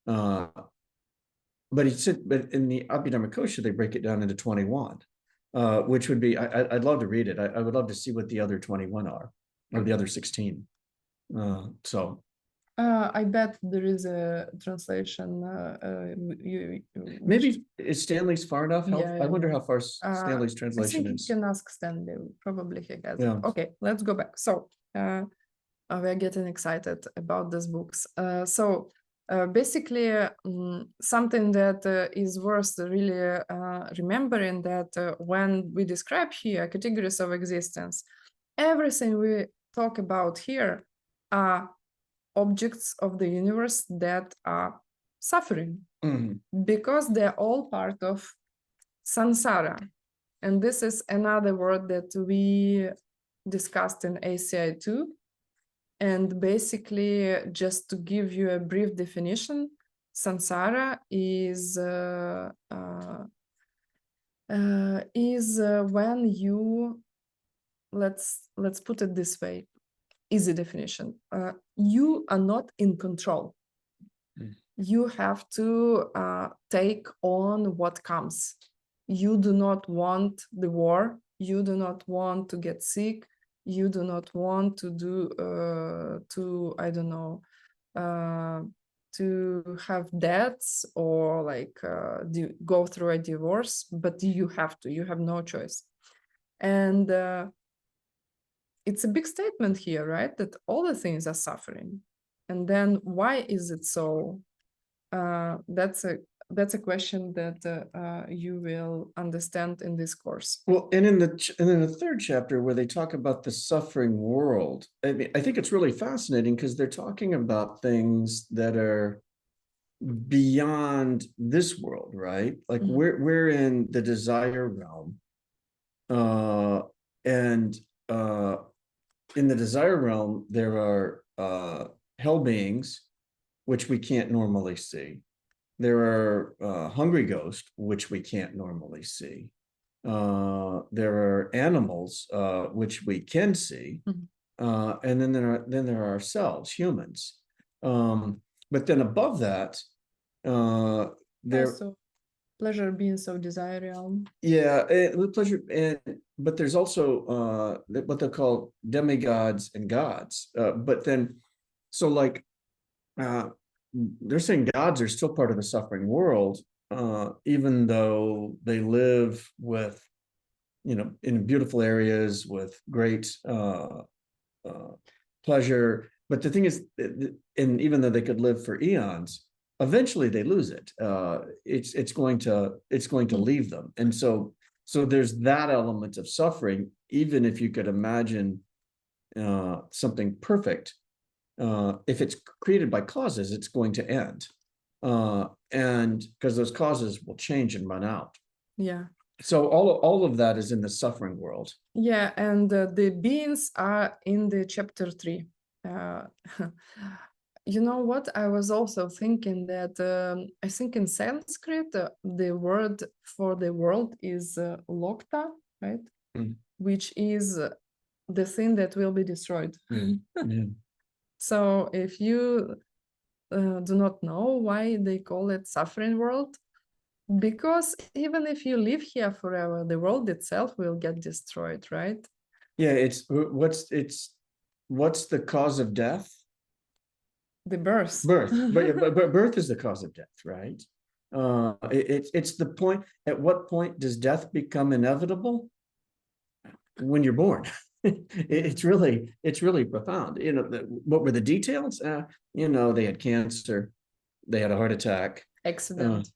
But in the Abhidharma Kosha, they break it down into 21, which would be, I'd love to read it. I would love to see what the other 21 are, or the other 16. I bet there is a translation. Maybe is Stanley's far enough? Yeah, I wonder how far Stanley's translation I think is. you can ask Stanley. Probably he has it. Yeah. Okay, let's go back. So we're getting excited about these books. So Basically, something that is worth really remembering that when we describe here categories of existence, everything we talk about here are objects of the universe that are suffering because they're all part of samsara. And this is another word that we discussed in ACI too. And basically, just to give you a brief definition, samsara is when you, let's put it this way, easy definition. You are not in control. You have to take on what comes. You do not want the war. You do not want to get sick. You do not want to do I don't know, to have debts or like go through a divorce, but you have to. You have no choice. And it's a big statement here, right? That all the things are suffering. And then why is it so? That's a question that you will understand in this course. Well, and in the third chapter where they talk about the suffering world, I mean, I think it's really fascinating because they're talking about things that are beyond this world, right? Like we're in the desire realm, and in the desire realm there are hell beings which we can't normally see. There are hungry ghosts, which we can't normally see. There are animals, which we can see. And then there are ourselves, humans. But then above that, there also pleasure being so desire realm. Yeah, pleasure, but there's also what they'll call demigods and gods. But then, so like, they're saying gods are still part of the suffering world, even though they live with, in beautiful areas with great pleasure. But the thing is, and even though they could live for eons, eventually they lose it. It's going to leave them, and so there's that element of suffering. Even if you could imagine something perfect. If it's created by causes, it's going to end. And because those causes will change and run out. Yeah. So all of that is in the suffering world. Yeah, and the beings are in the chapter 3. You know what? I was also thinking that I think in Sanskrit, the word for the world is lokta, right? Which is the thing that will be destroyed. Yeah. So if you do not know why they call it suffering world, because even if you live here forever, the world itself will get destroyed, right? Yeah, what's the cause of death? The birth. But birth is the cause of death, right? It's the point. At what point does death become inevitable? When you're born. It's really profound. What were the details? They had cancer, they had a heart attack, Accident.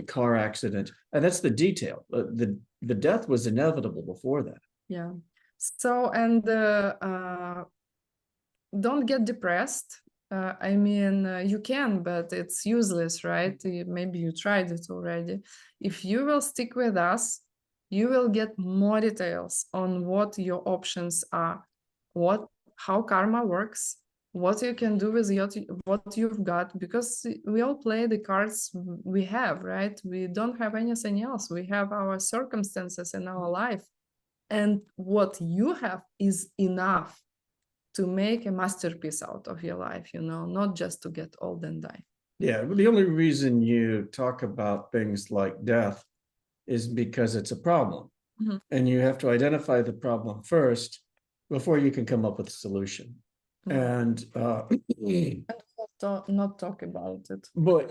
Car accident, and that's the detail. The death was inevitable before that. Yeah. So, and don't get depressed. I mean, you can, but it's useless, right? Maybe you tried it already. If you will stick with us, you will get more details on what your options are, how karma works, what you can do with what you've got, because we all play the cards we have, right? We don't have anything else. We have our circumstances in our life. And what you have is enough to make a masterpiece out of your life, not just to get old and die. Yeah, the only reason you talk about things like death is because it's a problem. And you have to identify the problem first before you can come up with a solution. And not talk about it. But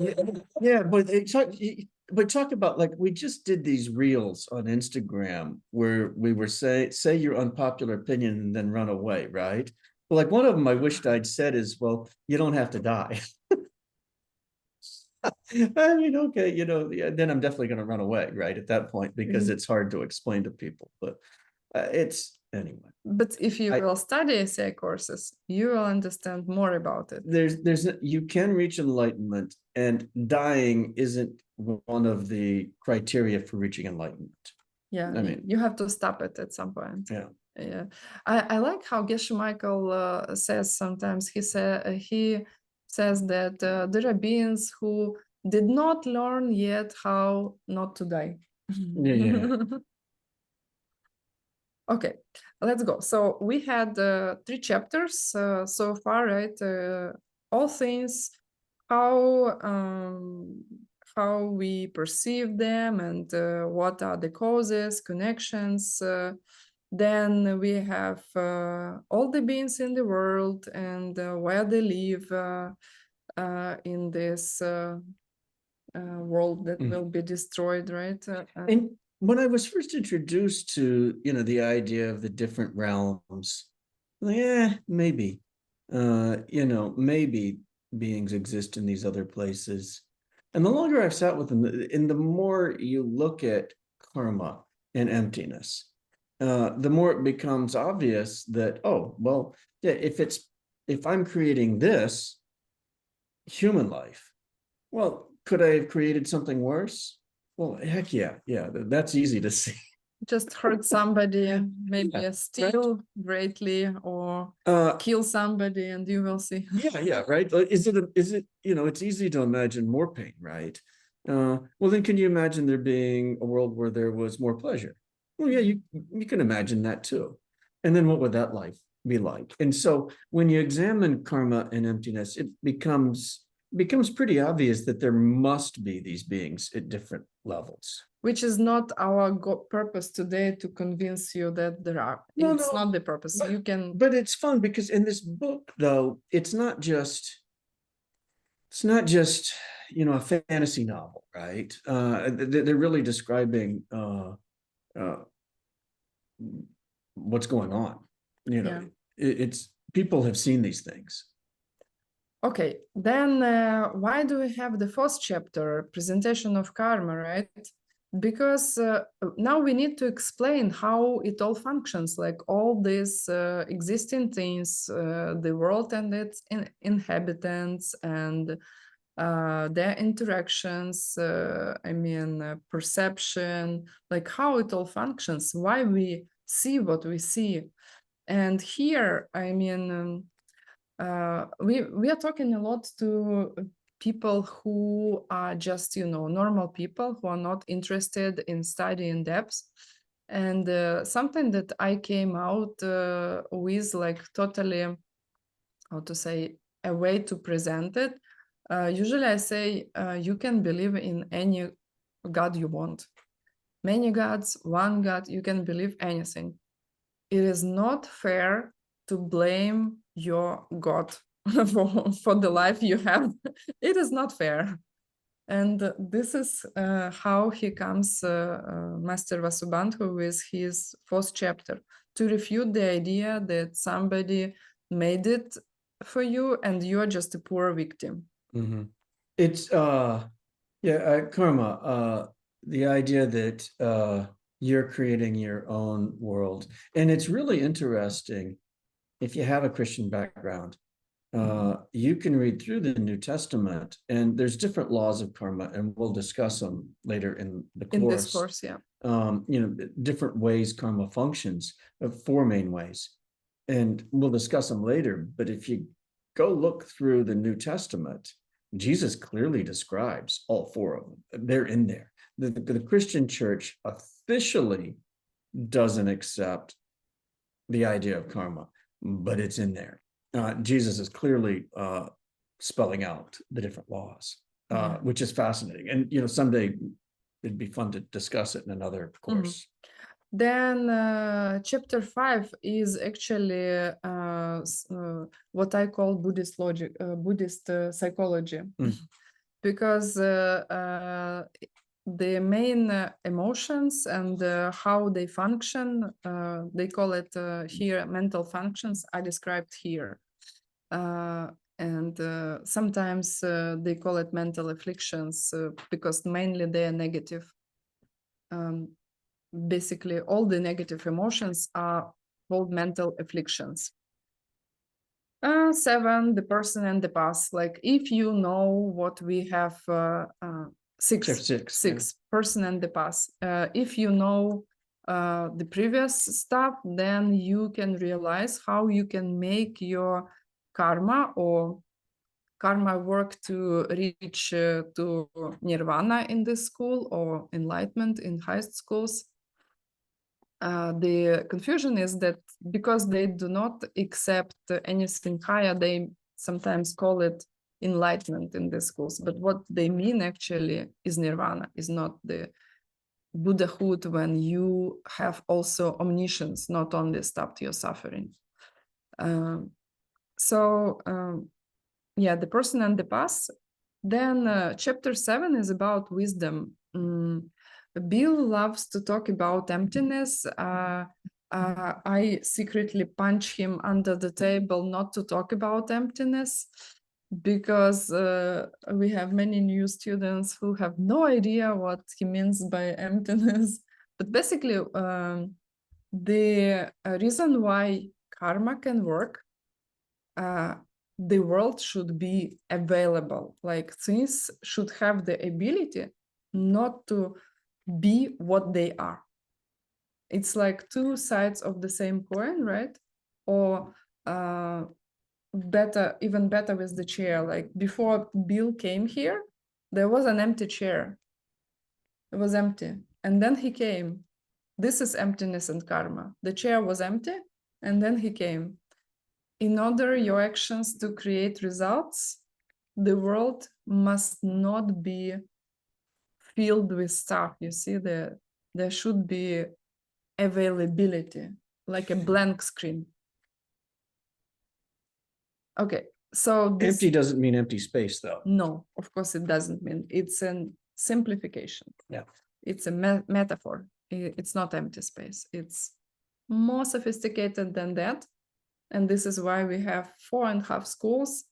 talk about, like, we just did these reels on Instagram where we were say your unpopular opinion and then run away, right? Well, like one of them I wished I'd said is, well, you don't have to die. I mean, okay, yeah, then I'm definitely going to run away, right, at that point, because Mhm. it's hard to explain to people. But it's anyway. But if you I, will study ACI courses, you will understand more about it. you can reach enlightenment, and dying isn't one of the criteria for reaching enlightenment. Yeah, I mean, you have to stop it at some point. yeah. Yeah, I like how Geshe Michael says sometimes. He says that there are beings who did not learn yet how not to die. Yeah. Okay, let's go. So we had 3 chapters so far, right? All things, how we perceive them, and what are the causes, connections. Then we have all the beings in the world and where they live in this world that will be destroyed, right? And when I was first introduced to, the idea of the different realms, maybe, maybe beings exist in these other places. And the longer I've sat with them, and the more you look at karma and emptiness, the more it becomes obvious that, oh, well, yeah, if I'm creating this human life, well, could I have created something worse? Well, heck yeah, that's easy to see. Just hurt somebody, maybe Yeah, steal greatly, or kill somebody, and you will see. Yeah, right. Is it, it's easy to imagine more pain, right? Well, then can you imagine there being a world where there was more pleasure? Well, yeah, you can imagine that too. And then what would that life be like? And so when you examine karma and emptiness, it becomes pretty obvious that there must be these beings at different levels. Which is not our purpose today to convince you that there are. No, It's no, not the purpose. You can. but it's fun because in this book, though, it's not just a fantasy novel, right? They're really describing what's going on. Yeah. It's people have seen these things. Okay, then why do we have the first chapter, presentation of karma, right? Because now we need to explain how it all functions, like all these existing things, the world and its inhabitants, and their interactions, perception, like how it all functions, why we see what we see. And here, we are talking a lot to people who are just normal people who are not interested in study in depth, and something that I came out with, like, totally, how to say, a way to present it. Usually I say you can believe in any god you want, many gods, one god, you can believe anything. It is not fair to blame your God for the life you have. It is not fair. And this is how he comes, Master Vasubandhu, with his first chapter, to refute the idea that somebody made it for you and you are just a poor victim. Mm-hmm. It's karma, the idea that you're creating your own world. And it's really interesting if you have a Christian background. You can read through the New Testament, and there's different laws of karma, and we'll discuss them later in the course. In this course, yeah. Different ways karma functions, 4 main ways, and we'll discuss them later. But if you go look through the New Testament, Jesus clearly describes all 4 of them. They're in there. The Christian church officially doesn't accept the idea of karma, but it's in there. Jesus is clearly spelling out the different laws, which is fascinating. And someday it'd be fun to discuss it in another course. Then chapter 5 is actually what I call Buddhist logic, Buddhist psychology, because the main emotions and how they function, they call it here mental functions, are described here. And sometimes they call it mental afflictions because mainly they are negative. Basically, all the negative emotions are called mental afflictions. 7, the person and the past. Like if you know what we have, six, person and the past. If you know the previous stuff, then you can realize how you can make your karma or karma work to reach to nirvana in this school or enlightenment in high schools. The confusion is that because they do not accept anything higher, they sometimes call it enlightenment in the schools. But what they mean actually is nirvana, is not the Buddhahood when you have also omniscience, not only stopped your suffering. Yeah, the person and the past. Then chapter 7 is about wisdom. Bill loves to talk about emptiness. I secretly punch him under the table not to talk about emptiness because we have many new students who have no idea what he means by emptiness. But basically, the reason why karma can work, the world should be available. Like things should have the ability not to be what they are. It's like two sides of the same coin, right? Or even better with the chair. Like before Bill came here, there was an empty chair. It was empty. And then he came. This is emptiness and karma. The chair was empty, and then he came. In order your actions to create results, the world must not be filled with stuff. You see, there should be availability, like a blank screen. Okay, so this... Empty doesn't mean empty space, though. No, of course it doesn't mean. It's a simplification. Yeah. It's a metaphor. It's not empty space. It's more sophisticated than that. And this is why we have 4.5 schools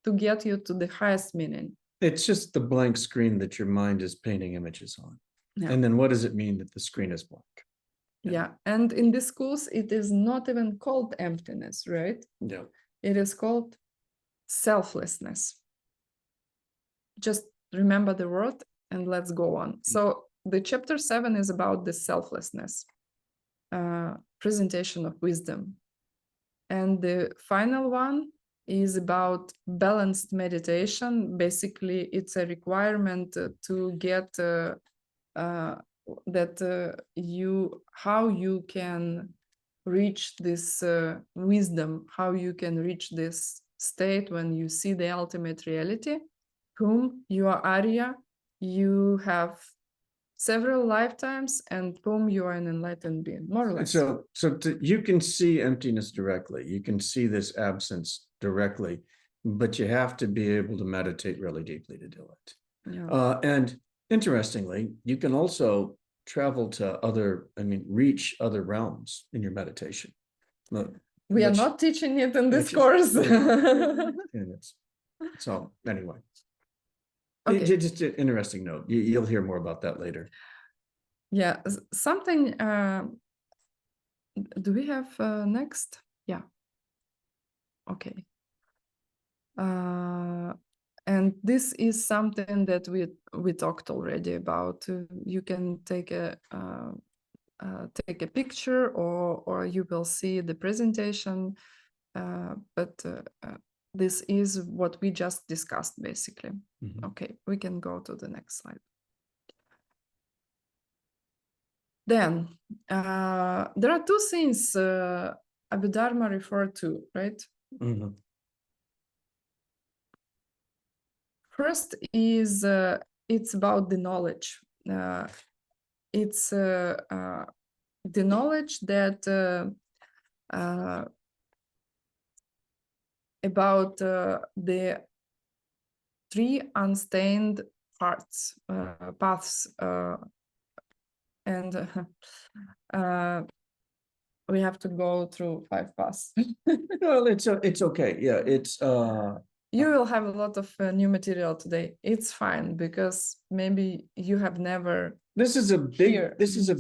to get you to the highest meaning. It's just the blank screen that your mind is painting images on. Yeah. And then what does it mean that the screen is blank? Yeah. And in the schools, it is not even called emptiness, right? Yeah. It is called selflessness. Just remember the word and let's go on. So the chapter 7 is about the selflessness, presentation of wisdom. And the final one is about balanced meditation. Basically, it's a requirement to get how you can reach this wisdom, how you can reach this state when you see the ultimate reality, whom you are Arya, you have several lifetimes, and whom you are an enlightened being, more or less. So you can see emptiness directly. You can see this absence directly, but you have to be able to meditate really deeply to do it. Yeah. And interestingly, you can also travel to reach other realms in your meditation. We are not teaching it in this course. So anyway. Okay. Just an interesting note. You'll hear more about that later. Yeah, something. Do we have next? Yeah. Okay. And this is something that we talked already about. You can take a picture, or you will see the presentation. But this is what we just discussed, basically. Mm-hmm. Okay, we can go to the next slide. Then there are two things Abhidharma referred to, right? Mm-hmm. First is it's about the knowledge. It's the knowledge that about the 3 unstained paths, and we have to go through 5 paths. Well, it's okay. Yeah, it's You will have a lot of new material today. It's fine because maybe you have never. This is a Here.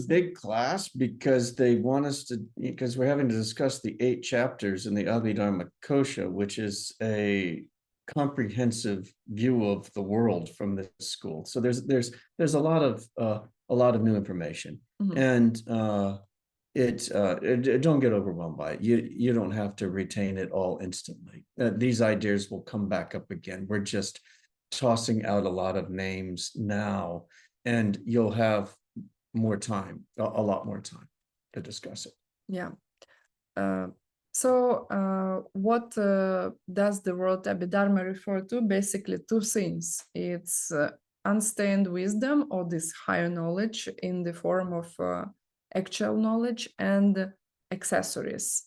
big class because they want us to, because we're having to discuss the 8 chapters in the Abhidharma Kosha, which is a comprehensive view of the world from this school. So there's a lot of new information. And don't get overwhelmed by it. You don't have to retain it all instantly. These ideas will come back up again. We're just tossing out a lot of names now, and you'll have more time, a lot more time to discuss it. Yeah. So what does the word Abhidharma refer to? Basically, two things. It's unstained wisdom, or this higher knowledge in the form of actual knowledge, and accessories.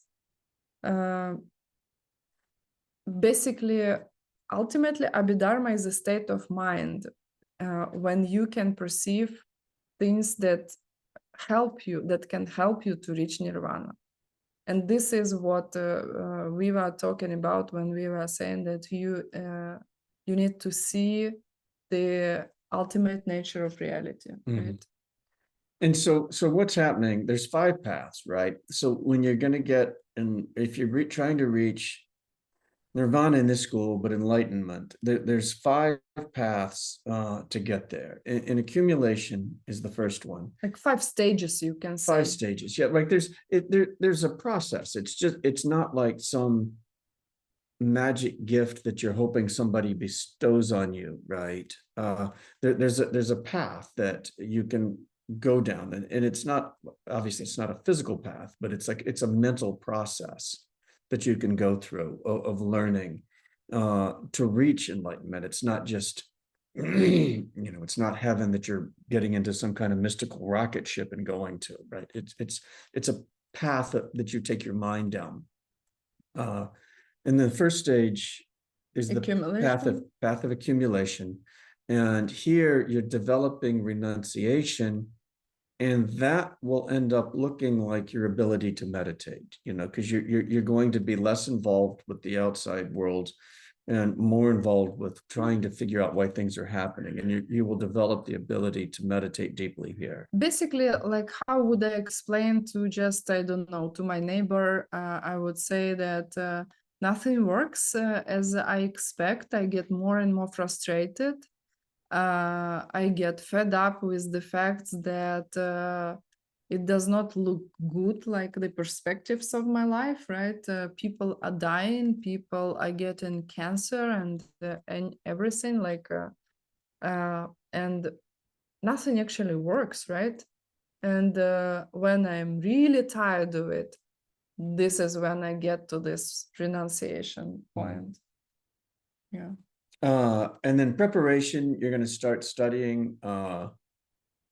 Basically, ultimately, Abhidharma is a state of mind when you can perceive things that can help you to reach nirvana. And this is what we were talking about when we were saying that you need to see the ultimate nature of reality, right? And so what's happening? There's 5 paths, right? So when you're going to get, and if you're trying to reach nirvana in this school, but enlightenment, there's 5 paths to get there. And accumulation is the first one. Like 5 stages, you can say. 5 stages, yeah. Like there's a process. It's not like some magic gift that you're hoping somebody bestows on you, right? There's a path that you can go down, and it's not, obviously it's not a physical path, but it's a mental process that you can go through of learning to reach enlightenment. It's not just it's not heaven that you're getting into some kind of mystical rocket ship and going to, right? It's a path that you take your mind down. And the first stage is the path of accumulation. And here you're developing renunciation, and that will end up looking like your ability to meditate, because you're going to be less involved with the outside world and more involved with trying to figure out why things are happening. And you will develop the ability to meditate deeply here. Basically, like, how would I explain to just, I don't know, to my neighbor? I would say that nothing works as I expect. I get more and more frustrated. I get fed up with the fact that it does not look good, like the perspectives of my life, right? People are dying, people are getting cancer and everything, and nothing actually works, right? And when I'm really tired of it, this is when I get to this renunciation point. Yeah. And then preparation, you're going to start studying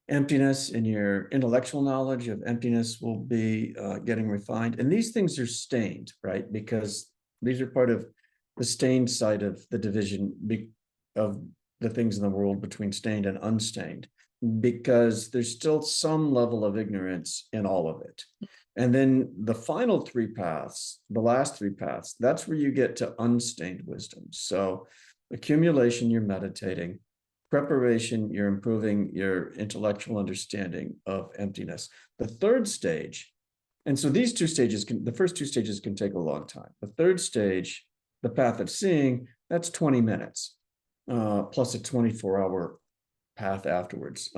emptiness, and your intellectual knowledge of emptiness will be getting refined. And these things are stained, right? Because these are part of the stained side of the division of the things in the world between stained and unstained, because there's still some level of ignorance in all of it. And then the final 3 paths, the last 3 paths, that's where you get to unstained wisdom. So accumulation, you're meditating. Preparation, you're improving your intellectual understanding of emptiness. The 3rd stage, and so these 2 stages the first 2 stages can take a long time. The 3rd stage, the path of seeing, that's 20 minutes, plus a 24-hour path afterwards.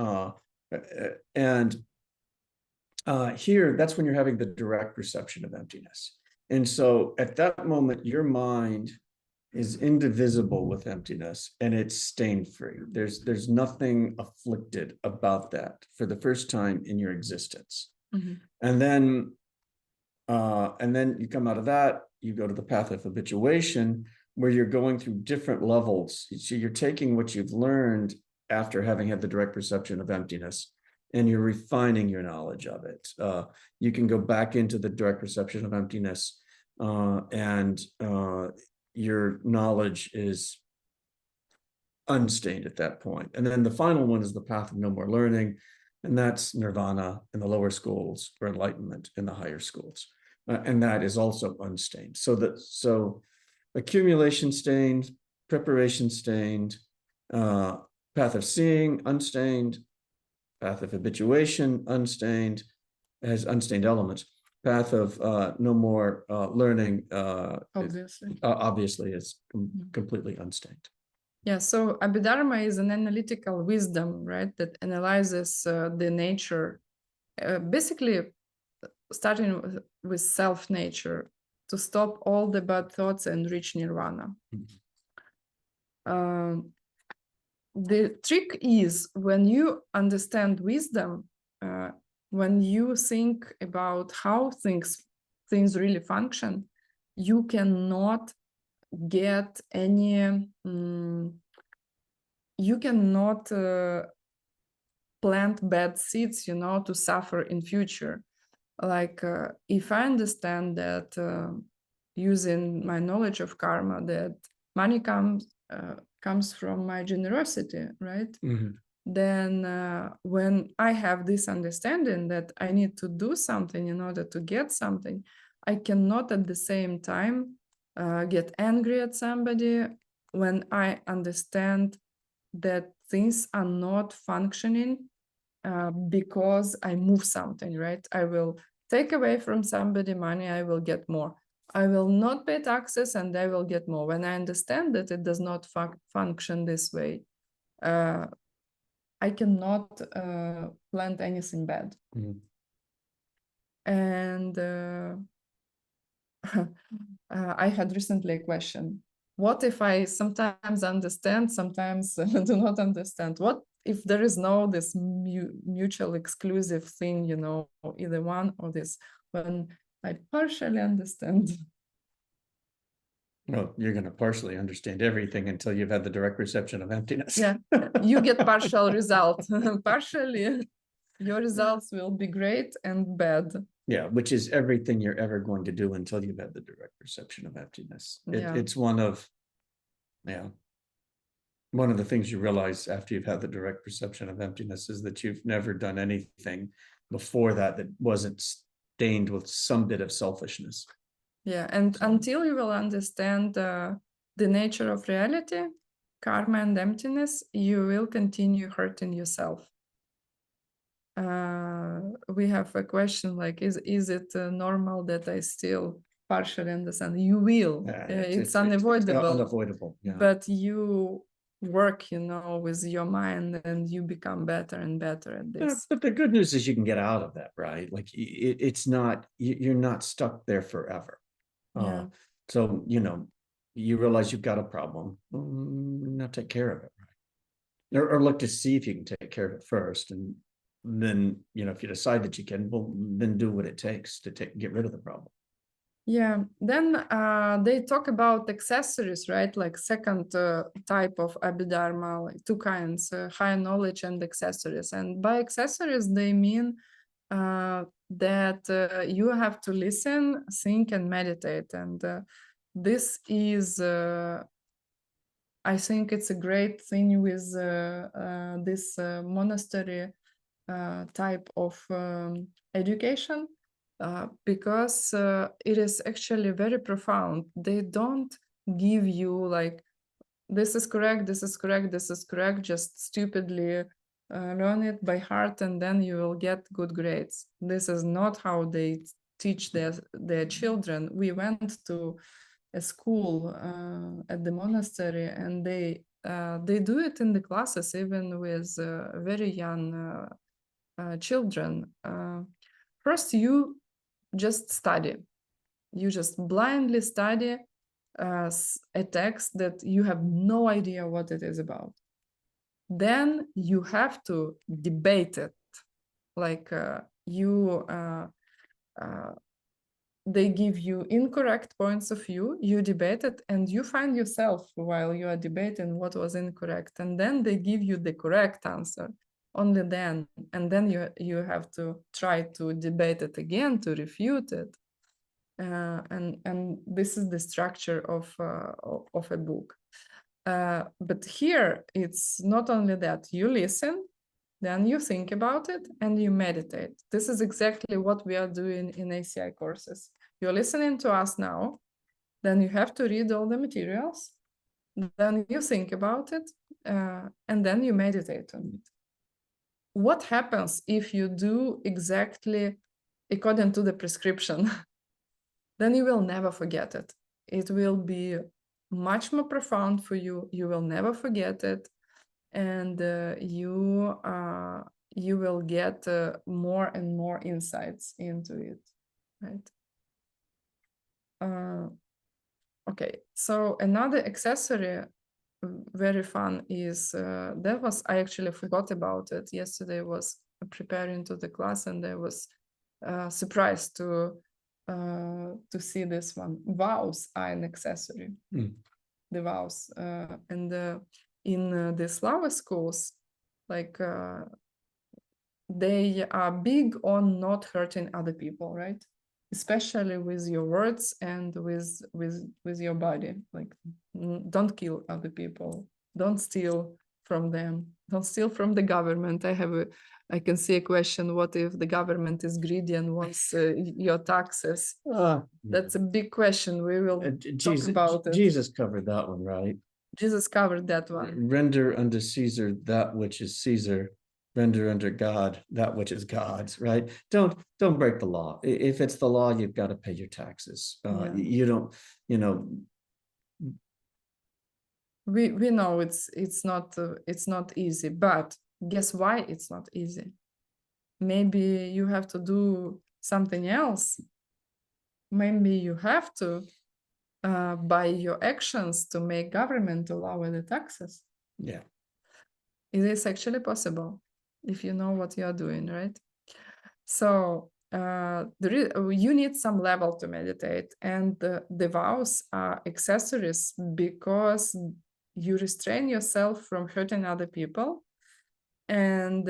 Here, that's when you're having the direct perception of emptiness. And so at that moment, your mind is indivisible with emptiness, and it's stain-free. There's nothing afflicted about that for the first time in your existence. And then you come out of that, you go to the path of habituation, where you're going through different levels. So you're taking what you've learned after having had the direct perception of emptiness, and you're refining your knowledge of it. You can go back into the direct perception of emptiness, and your knowledge is unstained at that point. And then the final one is the path of no more learning, and that's nirvana in the lower schools, or enlightenment in the higher schools. And that is also unstained. So accumulation stained, preparation stained, path of seeing unstained, path of habituation unstained, has unstained elements. Path of no more learning obviously is completely unstained. Yeah, so Abhidharma is an analytical wisdom, right, that analyzes the nature, basically starting with self-nature, to stop all the bad thoughts and reach nirvana. The trick is when you understand wisdom, when you think about how things really function, you cannot get any, you cannot plant bad seeds, you know, to suffer in future. Like if I understand that using my knowledge of karma, that money comes from my generosity, right? Then when I have this understanding that I need to do something in order to get something, I cannot at the same time get angry at somebody when I understand that things are not functioning because I move something, right? I will take away from somebody money, I will get more. I will not pay taxes and I will get more. When I understand that it does not function this way, I cannot plant anything bad. And I had recently a question. What if I sometimes understand, sometimes do not understand? What if there is no this mutual exclusive thing, you know, either one or this, when I partially understand? Well, you're going to partially understand everything until you've had the direct reception of emptiness. Yeah, you get partial results. Partially, your results will be great and bad. Yeah, which is everything you're ever going to do until you've had the direct perception of emptiness. It's one of the things you realize after you've had the direct perception of emptiness is that you've never done anything before that wasn't stained with some bit of selfishness. Yeah, and until you will understand the nature of reality, karma and emptiness, you will continue hurting yourself. We have a question like, is it normal that I still partially understand? You will. It's unavoidable. It's unavoidable. Yeah. But you work, you know, with your mind, and you become better and better at this. But the good news is you can get out of that, right? Like it's not, you're not stuck there forever. Yeah. So, you know, you realize you've got a problem. Now take care of it, right? Or look to see if you can take care of it first. And then, you know, if you decide that you can, well, then do what it takes to get rid of the problem. Yeah, then they talk about accessories, right? Like second type of Abhidharma, like two kinds, higher knowledge and accessories. And by accessories, they mean that you have to listen, think, and meditate. And this is, I think it's a great thing with this monastery type of education. Because it is actually very profound. They don't give you like, this is correct, this is correct, this is correct, just stupidly learn it by heart and then you will get good grades. This is not how they teach their children. We went to a school at the monastery, and they do it in the classes, even with very young children. First, you just study. You just blindly study a text that you have no idea what it is about. Then you have to debate it. Like they give you incorrect points of view, you debate it, and you find yourself while you are debating what was incorrect. And then they give you the correct answer. Only then, and then you have to try to debate it again, to refute it. And this is the structure of a book. But here, it's not only that. You listen, then you think about it, and you meditate. This is exactly what we are doing in ACI courses. You're listening to us now, then you have to read all the materials, then you think about it, and then you meditate on it. What happens if you do exactly according to the prescription? Then you will never forget it. It will be much more profound for you. You will never forget it, and you will get more and more insights into it, right? Okay, so another accessory, very fun, is I actually forgot about it yesterday. I was preparing to the class, and I was surprised to see this one. Vows are an accessory. The vows, and in the Slava schools, like they are big on not hurting other people, right? Especially with your words and with your body. Like, don't kill other people, don't steal from them, don't steal from the government. I can see a question: what if the government is greedy and wants your taxes? That's a big question. We will talk about it. Jesus covered that one, right? Jesus covered that one. Render unto Caesar that which is Caesar, render unto God that which is God's, right? Don't break the law. If it's the law, you've got to pay your taxes. You don't, we know it's not easy, but guess why it's not easy? Maybe you have to do something else. Maybe you have to by your actions to make government lower the taxes. Yeah, it is actually possible if you know what you're doing, right? So you need some level to meditate, and the vows are accessories because you restrain yourself from hurting other people, and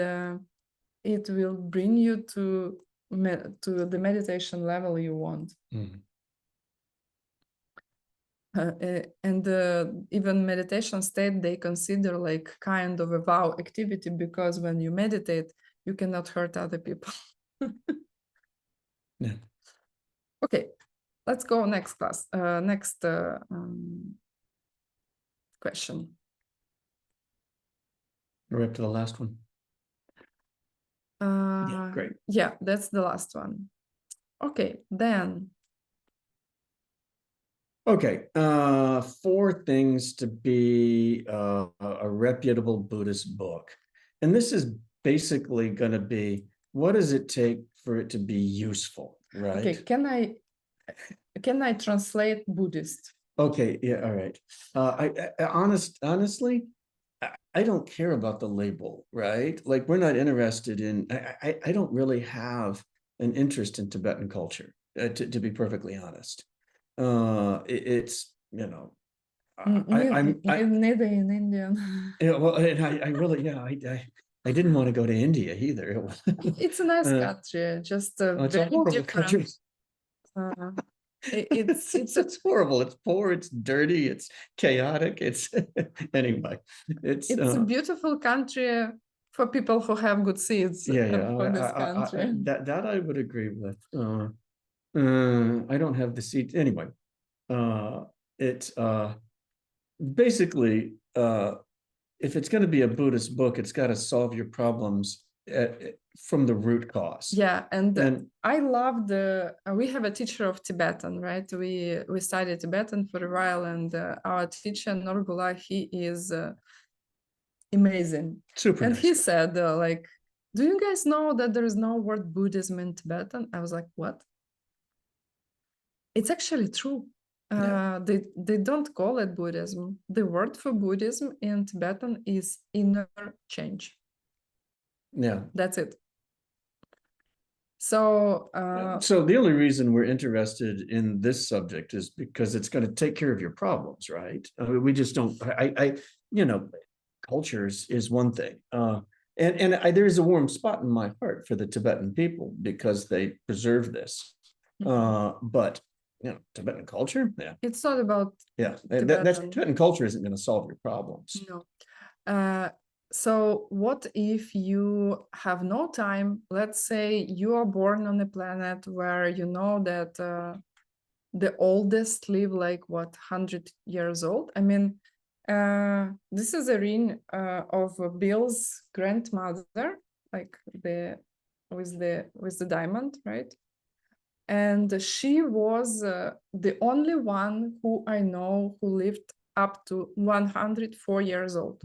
it will bring you to the meditation level you want. And even meditation state they consider like kind of a vow activity, because when you meditate you cannot hurt other people. Yeah. Okay, let's go next question. We're up to the last one. Yeah, great. Yeah, that's the last one. Okay, then. Okay, 4 things to be a reputable Buddhist book. And this is basically going to be, what does it take for it to be useful, right? Okay, can I translate Buddhist? Okay, yeah, all right. Honestly, I don't care about the label, right? Like, we're not interested in, I don't really have an interest in Tibetan culture, to be perfectly honest. It's, neither in Indian. Yeah, well, I really, I didn't want to go to India either. It's a nice country, just it's very horrible different. It's horrible. It's poor. It's dirty. It's chaotic. It's anyway. It's a beautiful country for people who have good seeds. For this country. That I would agree with. I don't have the seeds anyway. It's basically if it's going to be a Buddhist book, it's got to solve your problems from the root cause. Yeah, and I love we have a teacher of Tibetan, right? We studied Tibetan for a while, and our teacher Norgula, he is amazing. Super. And nice he guy. said, like, do you guys know that there is no word Buddhism in Tibetan? I was like, what? It's actually true. They don't call it Buddhism. The word for Buddhism in Tibetan is inner change. Yeah. That's it. So the only reason we're interested in this subject is because it's going to take care of your problems, right? I mean, we just don't, cultures is one thing. And there's a warm spot in my heart for the Tibetan people because they preserve this. But Tibetan culture, yeah. It's not about Tibetan culture isn't going to solve your problems. No. So what if you have no time? Let's say you are born on a planet where you know that the oldest live like 100 years old. I mean, This is a ring of Bill's grandmother, like with the diamond, right? And she was the only one who I know who lived up to 104 years old.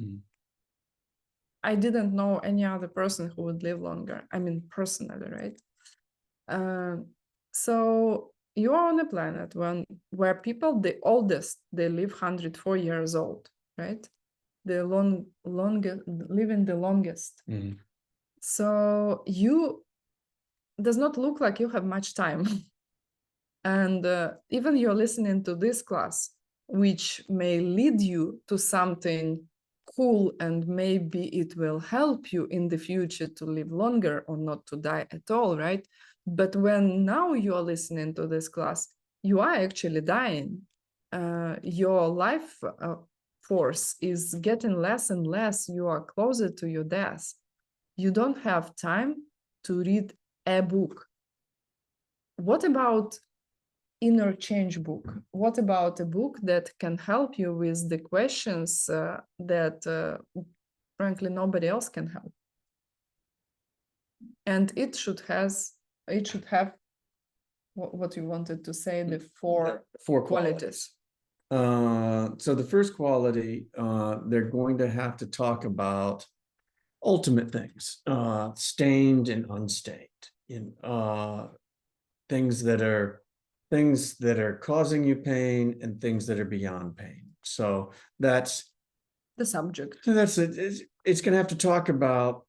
I didn't know any other person who would live longer. I mean, personally, right? So you are on a planet where people, the oldest, they live 104 years old, right? The longest, living the longest. So you does not look like you have much time. And even you're listening to this class, which may lead you to something cool, and maybe it will help you in the future to live longer or not to die at all, right? But when now you are listening to this class, you are actually dying. Your life force is getting less and less. You are closer to your death. You don't have time to read a book. What about inner change book? What about a book that can help you with the questions that frankly nobody else can help? And it should have what you wanted to say, the four qualities. So the first quality, they're going to have to talk about ultimate things, stained and unstained, things that are causing you pain and things that are beyond pain. So that's the subject. That's it. It's going to have to talk about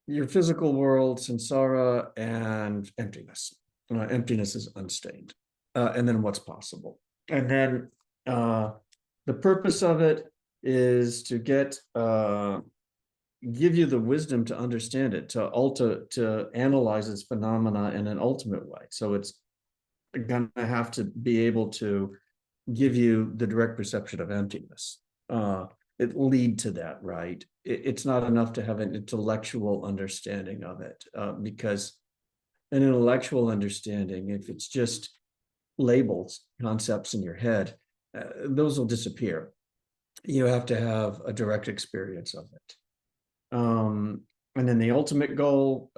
your physical world, samsara, and emptiness. Emptiness is unstained, and then what's possible. And then the purpose of it is to give you the wisdom to understand it, to analyze its phenomena in an ultimate way. So it's going to have to be able to give you the direct perception of emptiness. It lead to that, right? It's not enough to have an intellectual understanding of it, because an intellectual understanding, if it's just labels, concepts in your head, those will disappear. You have to have a direct experience of it. And then the ultimate goal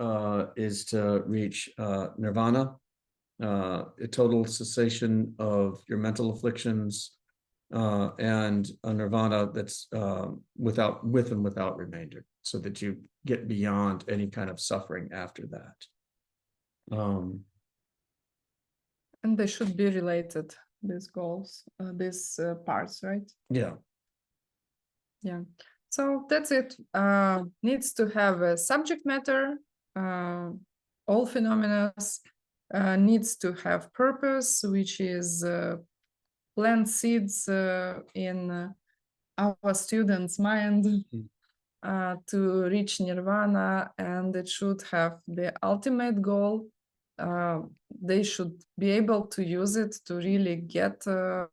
is to reach nirvana, a total cessation of your mental afflictions, and a nirvana that's with and without remainder, so that you get beyond any kind of suffering after that. And they should be related, these goals, these parts, right? Yeah. Yeah. So that's it. Needs to have a subject matter, all phenomena, needs to have purpose, which is plant seeds in our students' mind to reach nirvana, and it should have the ultimate goal. They should be able to use it to really get the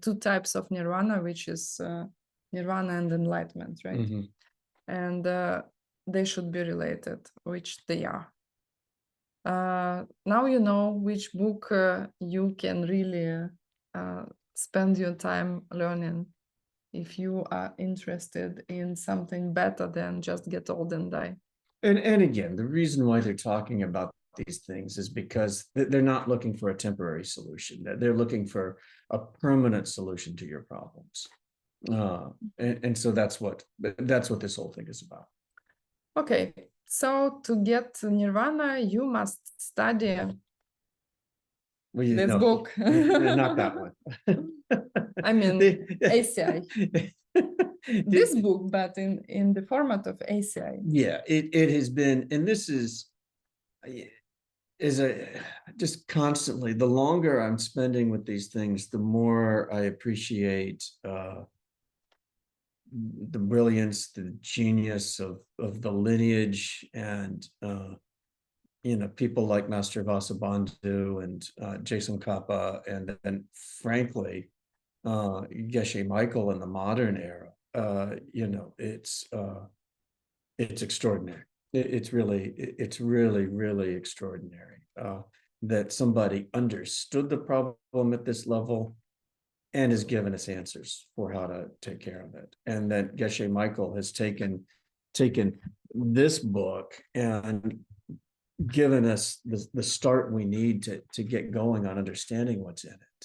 two types of nirvana, which is nirvana and enlightenment, right? And they should be related, which they are. Now you know which book you can really spend your time learning if you are interested in something better than just get old and die. And again, the reason why they're talking about these things is because they're not looking for a temporary solution. They're looking for a permanent solution to your problems. And so that's what this whole thing is about. Okay, so to get nirvana, you must study this book. Not that one. I mean, ACI. This book, but in the format of ACI. Yeah, it has been, and this is just constantly, the longer I'm spending with these things, the more I appreciate the brilliance, the genius of the lineage, and people like Master Vasubandhu and Jason Kappa, and then frankly Geshe Michael in the modern era. It's extraordinary. It's really extraordinary that somebody understood the problem at this level and has given us answers for how to take care of it. And that Geshe Michael has taken this book and given us the start we need to get going on understanding what's in it.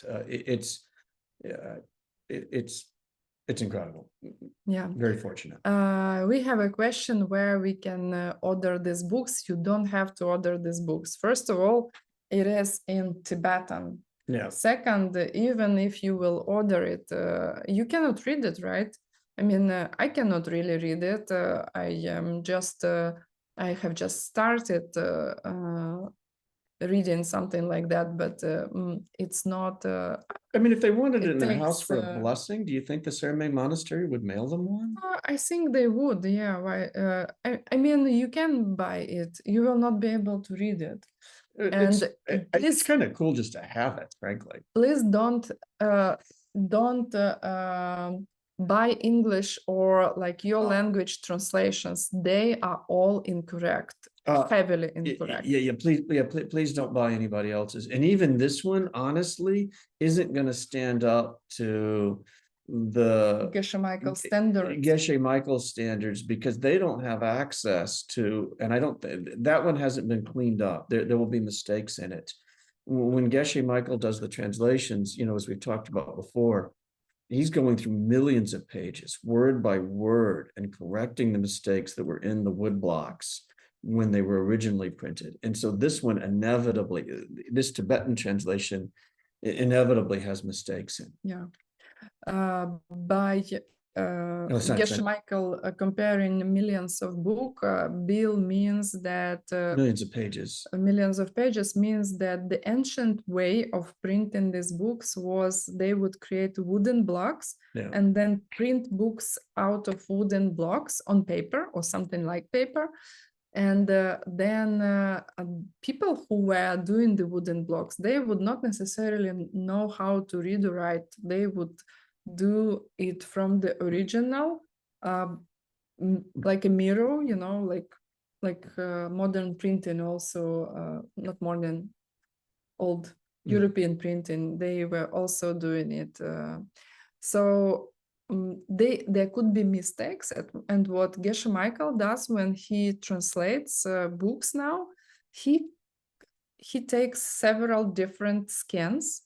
It's incredible. Yeah. Very fortunate. We have a question where we can order these books. You don't have to order these books. First of all, it is in Tibetan. Yeah. Second, even if you will order it, you cannot read it, right? I mean, I cannot really read it. I have just started reading something like that, but it's not. I mean, if they wanted it in their takes, house for a blessing, do you think the Serme Monastery would mail them one? I think they would, yeah. Why? I mean, you can buy it. You will not be able to read it. It's kind of cool just to have it, frankly. Please don't buy English or like your language translations. They are all incorrect, heavily incorrect. Please don't buy anybody else's. And even this one, honestly, isn't going to stand up to the Geshe Michael standards. Geshe Michael standards, because they don't have access to, and that one hasn't been cleaned up. There will be mistakes in it. When Geshe Michael does the translations, as we've talked about before, he's going through millions of pages, word by word, and correcting the mistakes that were in the wood blocks when they were originally printed. And so this one inevitably, this Tibetan translation inevitably has mistakes in. Yeah. By Geshe Michael comparing millions of book, bill means that millions of pages. Millions of pages means that the ancient way of printing these books was they would create wooden blocks and then print books out of wooden blocks on paper or something like paper. And then people who were doing the wooden blocks, they would not necessarily know how to read or write. They would do it from the original, like a mirror, like modern printing also, not modern, old European printing. They were also doing it. So there could be mistakes, and what Geshe Michael does when he translates books now, he takes several different scans,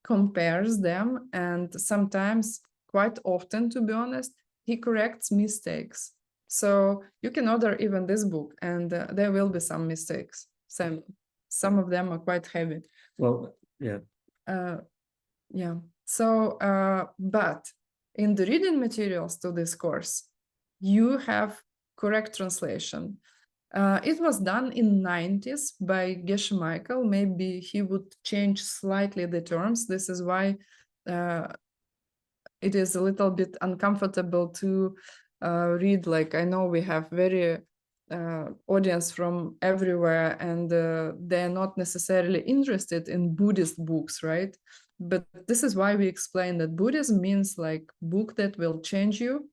compares them, and sometimes, quite often, to be honest, he corrects mistakes. So you can order even this book, and there will be some mistakes. Some of them are quite heavy. Well, yeah. Yeah. So, but in the reading materials to this course, you have correct translation. It was done in 90s by Geshe Michael. Maybe he would change slightly the terms. This is why it is a little bit uncomfortable to read. Like, I know we have very audience from everywhere, and they're not necessarily interested in Buddhist books, right? But this is why we explain that Buddhism means like book that will change you,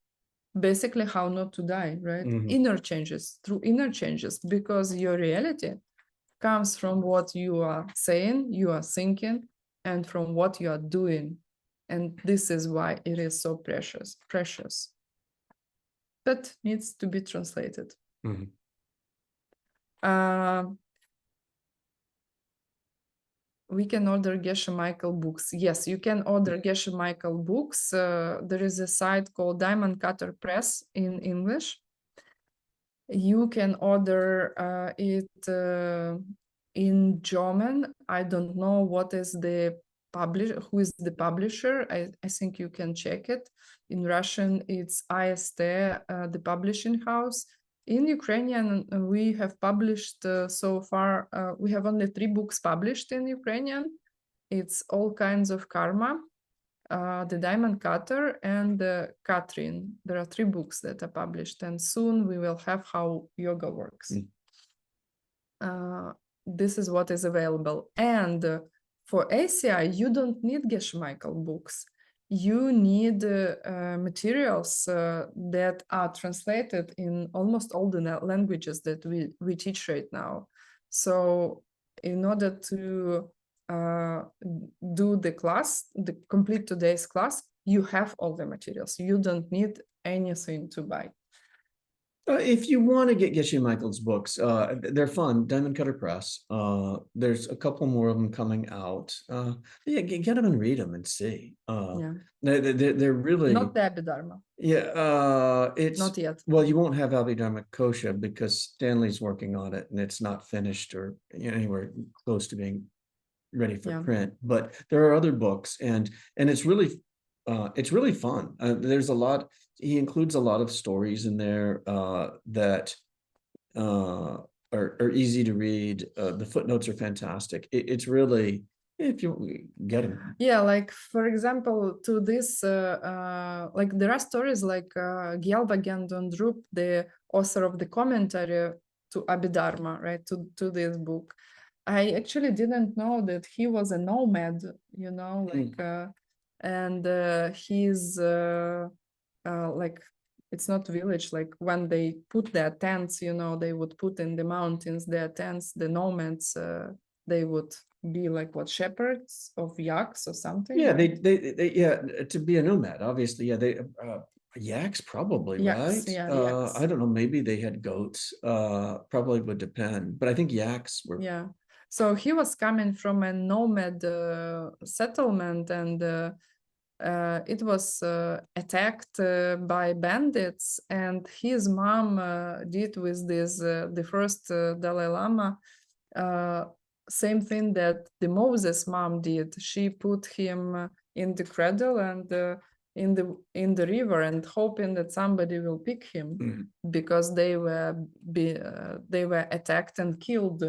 basically how not to die, right? Inner changes, through inner changes, because your reality comes from what you are saying, you are thinking, and from what you are doing. And this is why it is so precious. That needs to be translated. We can order Geshe Michael books. Yes, you can order Geshe Michael books. There is a site called Diamond Cutter Press in English. You can order it in German. I don't know what is the publisher, who is the publisher. I think you can check it. In Russian, it's IST, the publishing house. In Ukrainian, we have published so far, we have only 3 books published in Ukrainian. It's All Kinds of Karma, The Diamond Cutter, and Catherine. There are 3 books that are published, and soon we will have How Yoga Works. This is what is available. And for ACI, you don't need Geshe Michael books. You need materials that are translated in almost all the languages that we teach right now. So in order to do the class, the complete today's class, you have all the materials. You don't need anything to buy. If you want to get Geshe Michael's books, they're fun. Diamond Cutter Press. There's a couple more of them coming out. Yeah, get them and read them and see. Yeah. They're really Not the Abhidharma. Yeah. It's Not yet. well, you won't have Abhidharma Kosha because Stanley's working on it and it's not finished or anywhere close to being ready for Yeah. print. But there are other books, and it's really fun. There's a lot. He includes a lot of stories in there that are easy to read. The footnotes are fantastic. It's really, if you get them. Yeah, like for example, to this, like there are stories like Gyalva Gendon Drup, the author of the commentary to Abhidharma, right, to this book. I actually didn't know that he was a nomad, you know, like, and he's like, it's not village, like when they put their tents, you know, they would put in the mountains their tents, the nomads, they would be like what, shepherds of yaks or something? Yeah, right? they yeah, to be a nomad, obviously. Yeah, they yaks probably, Yaks, right? yeah, yaks. I don't know, maybe they had goats. Probably would depend, but I think yaks were. Yeah. So he was coming from a nomad settlement, and it was attacked by bandits, and his mom did with this the first Dalai Lama same thing that the Moses mom did. She put him in the cradle and in the river, and hoping that somebody will pick him because they were attacked and killed.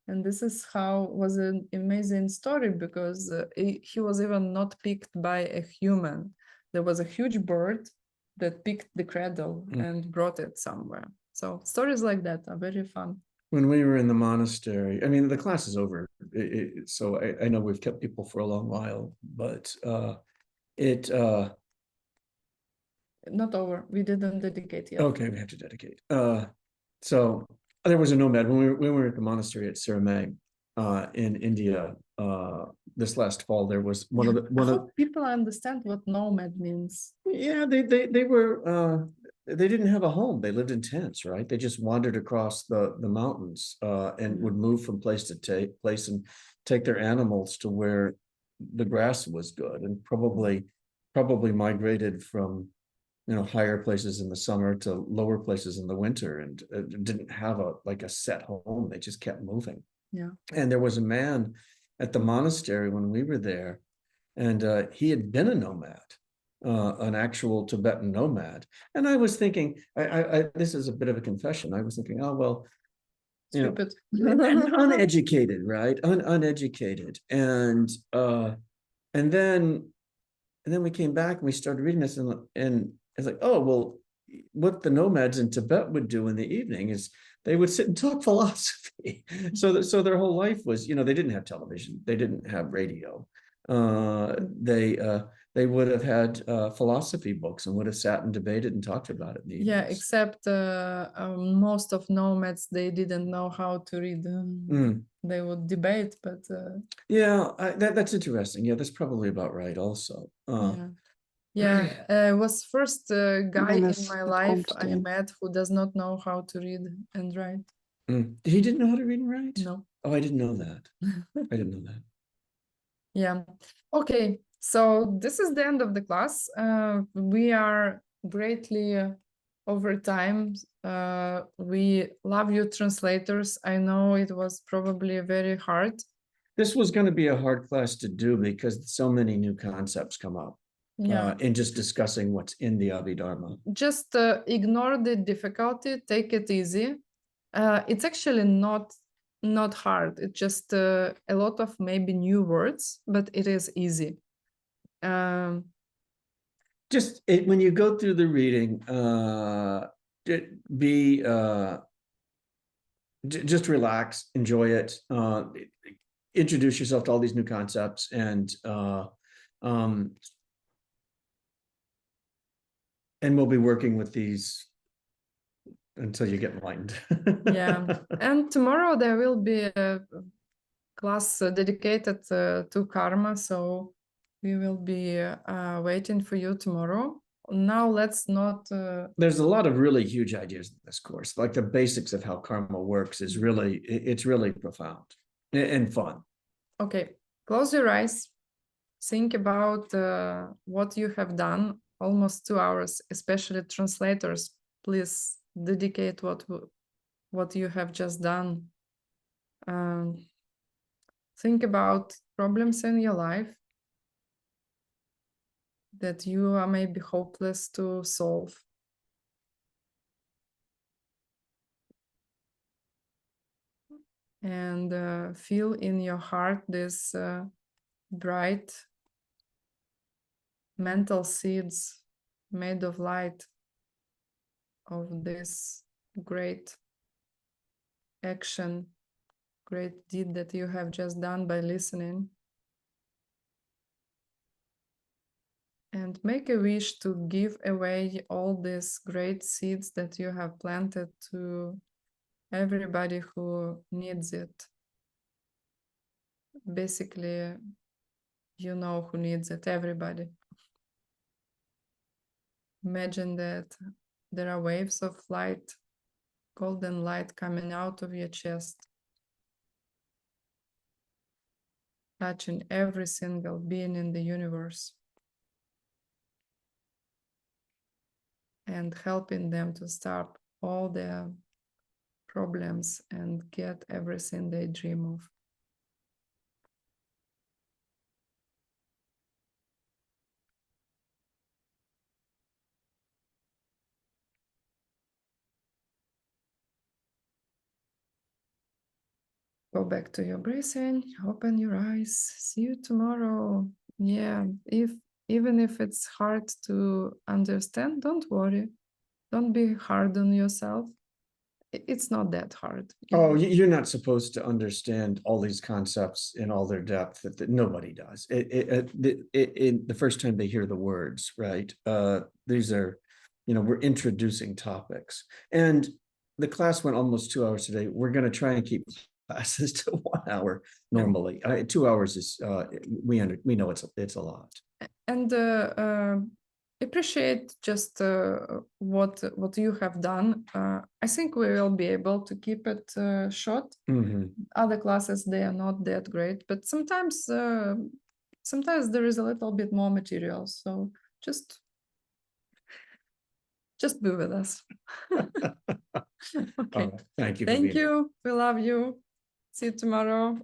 And this is how was an amazing story, because he was even not picked by a human. There was a huge bird that picked the cradle and brought it somewhere. So stories like that are very fun. When we were in the monastery, I mean, the class is over, so I know we've kept people for a long while, but not over. We didn't dedicate yet. Okay, we have to dedicate. So there was a nomad when we were at the monastery at Siramay in India this last fall. There was one of the I hope people understand what nomad means. Yeah, they were they didn't have a home. They lived in tents, right? They just wandered across the mountains and would move from place to place and take their animals to where the grass was good, and probably migrated from higher places in the summer to lower places in the winter, and didn't have a set home. They just kept moving. Yeah. And there was a man at the monastery when we were there, and he had been a nomad, an actual Tibetan nomad. And I was thinking, this is a bit of a confession. I was thinking, oh, well, stupid, uneducated, right? Uneducated. And then we came back and we started reading this, and it's like, oh, well, what the nomads in Tibet would do in the evening is they would sit and talk philosophy. So their whole life was, they didn't have television, they didn't have radio. They would have had philosophy books and would have sat and debated and talked about it in the evenings. Yeah, except most of nomads, they didn't know how to read. They would debate, but yeah, that's interesting. Yeah, that's probably about right also. Yeah, was first guy in my life I met who does not know how to read and write. He didn't know how to read and write? No. Oh, I didn't know that. I didn't know that. Yeah. Okay, so this is the end of the class. We are greatly over time. We love you, translators. I know it was probably very hard. This was going to be a hard class to do because so many new concepts come up. Yeah. In just discussing what's in the Abhidharma. Just ignore the difficulty, take it easy. It's actually not hard. It's just a lot of maybe new words, but it is easy. Just when you go through the reading, just relax, enjoy it, introduce yourself to all these new concepts, and we'll be working with these until you get enlightened. Yeah, and tomorrow there will be class dedicated to karma, so we will be waiting for you tomorrow. Now let's not There's a lot of really huge ideas in this course. Like the basics of how karma works is really, it's really profound and fun. Okay, close your eyes. Think about what you have done, almost 2 hours, especially translators. Please dedicate what you have just done. Think about problems in your life that you are maybe hopeless to solve. And feel in your heart this bright mental seeds made of light of this great action, great deed that you have just done by listening. And make a wish to give away all these great seeds that you have planted to everybody who needs it. Basically, you know who needs it, everybody. Imagine that there are waves of light, golden light coming out of your chest, touching every single being in the universe and helping them to stop all their problems and get everything they dream of. Go back to your breathing, open your eyes, see you tomorrow. Yeah, even if it's hard to understand, don't worry. Don't be hard on yourself. It's not that hard. Oh, you're not supposed to understand all these concepts in all their depth. That nobody does. The first time they hear the words, right? These are, we're introducing topics, and the class went almost 2 hours today. We're going to try and keep classes to 1 hour normally. 2 hours is we know it's a lot. And appreciate just what you have done. I think we will be able to keep it short. Other classes, they are not that great, but sometimes there is a little bit more material, so just be with us. Okay. Thank you. Thank you. We love you. See you tomorrow.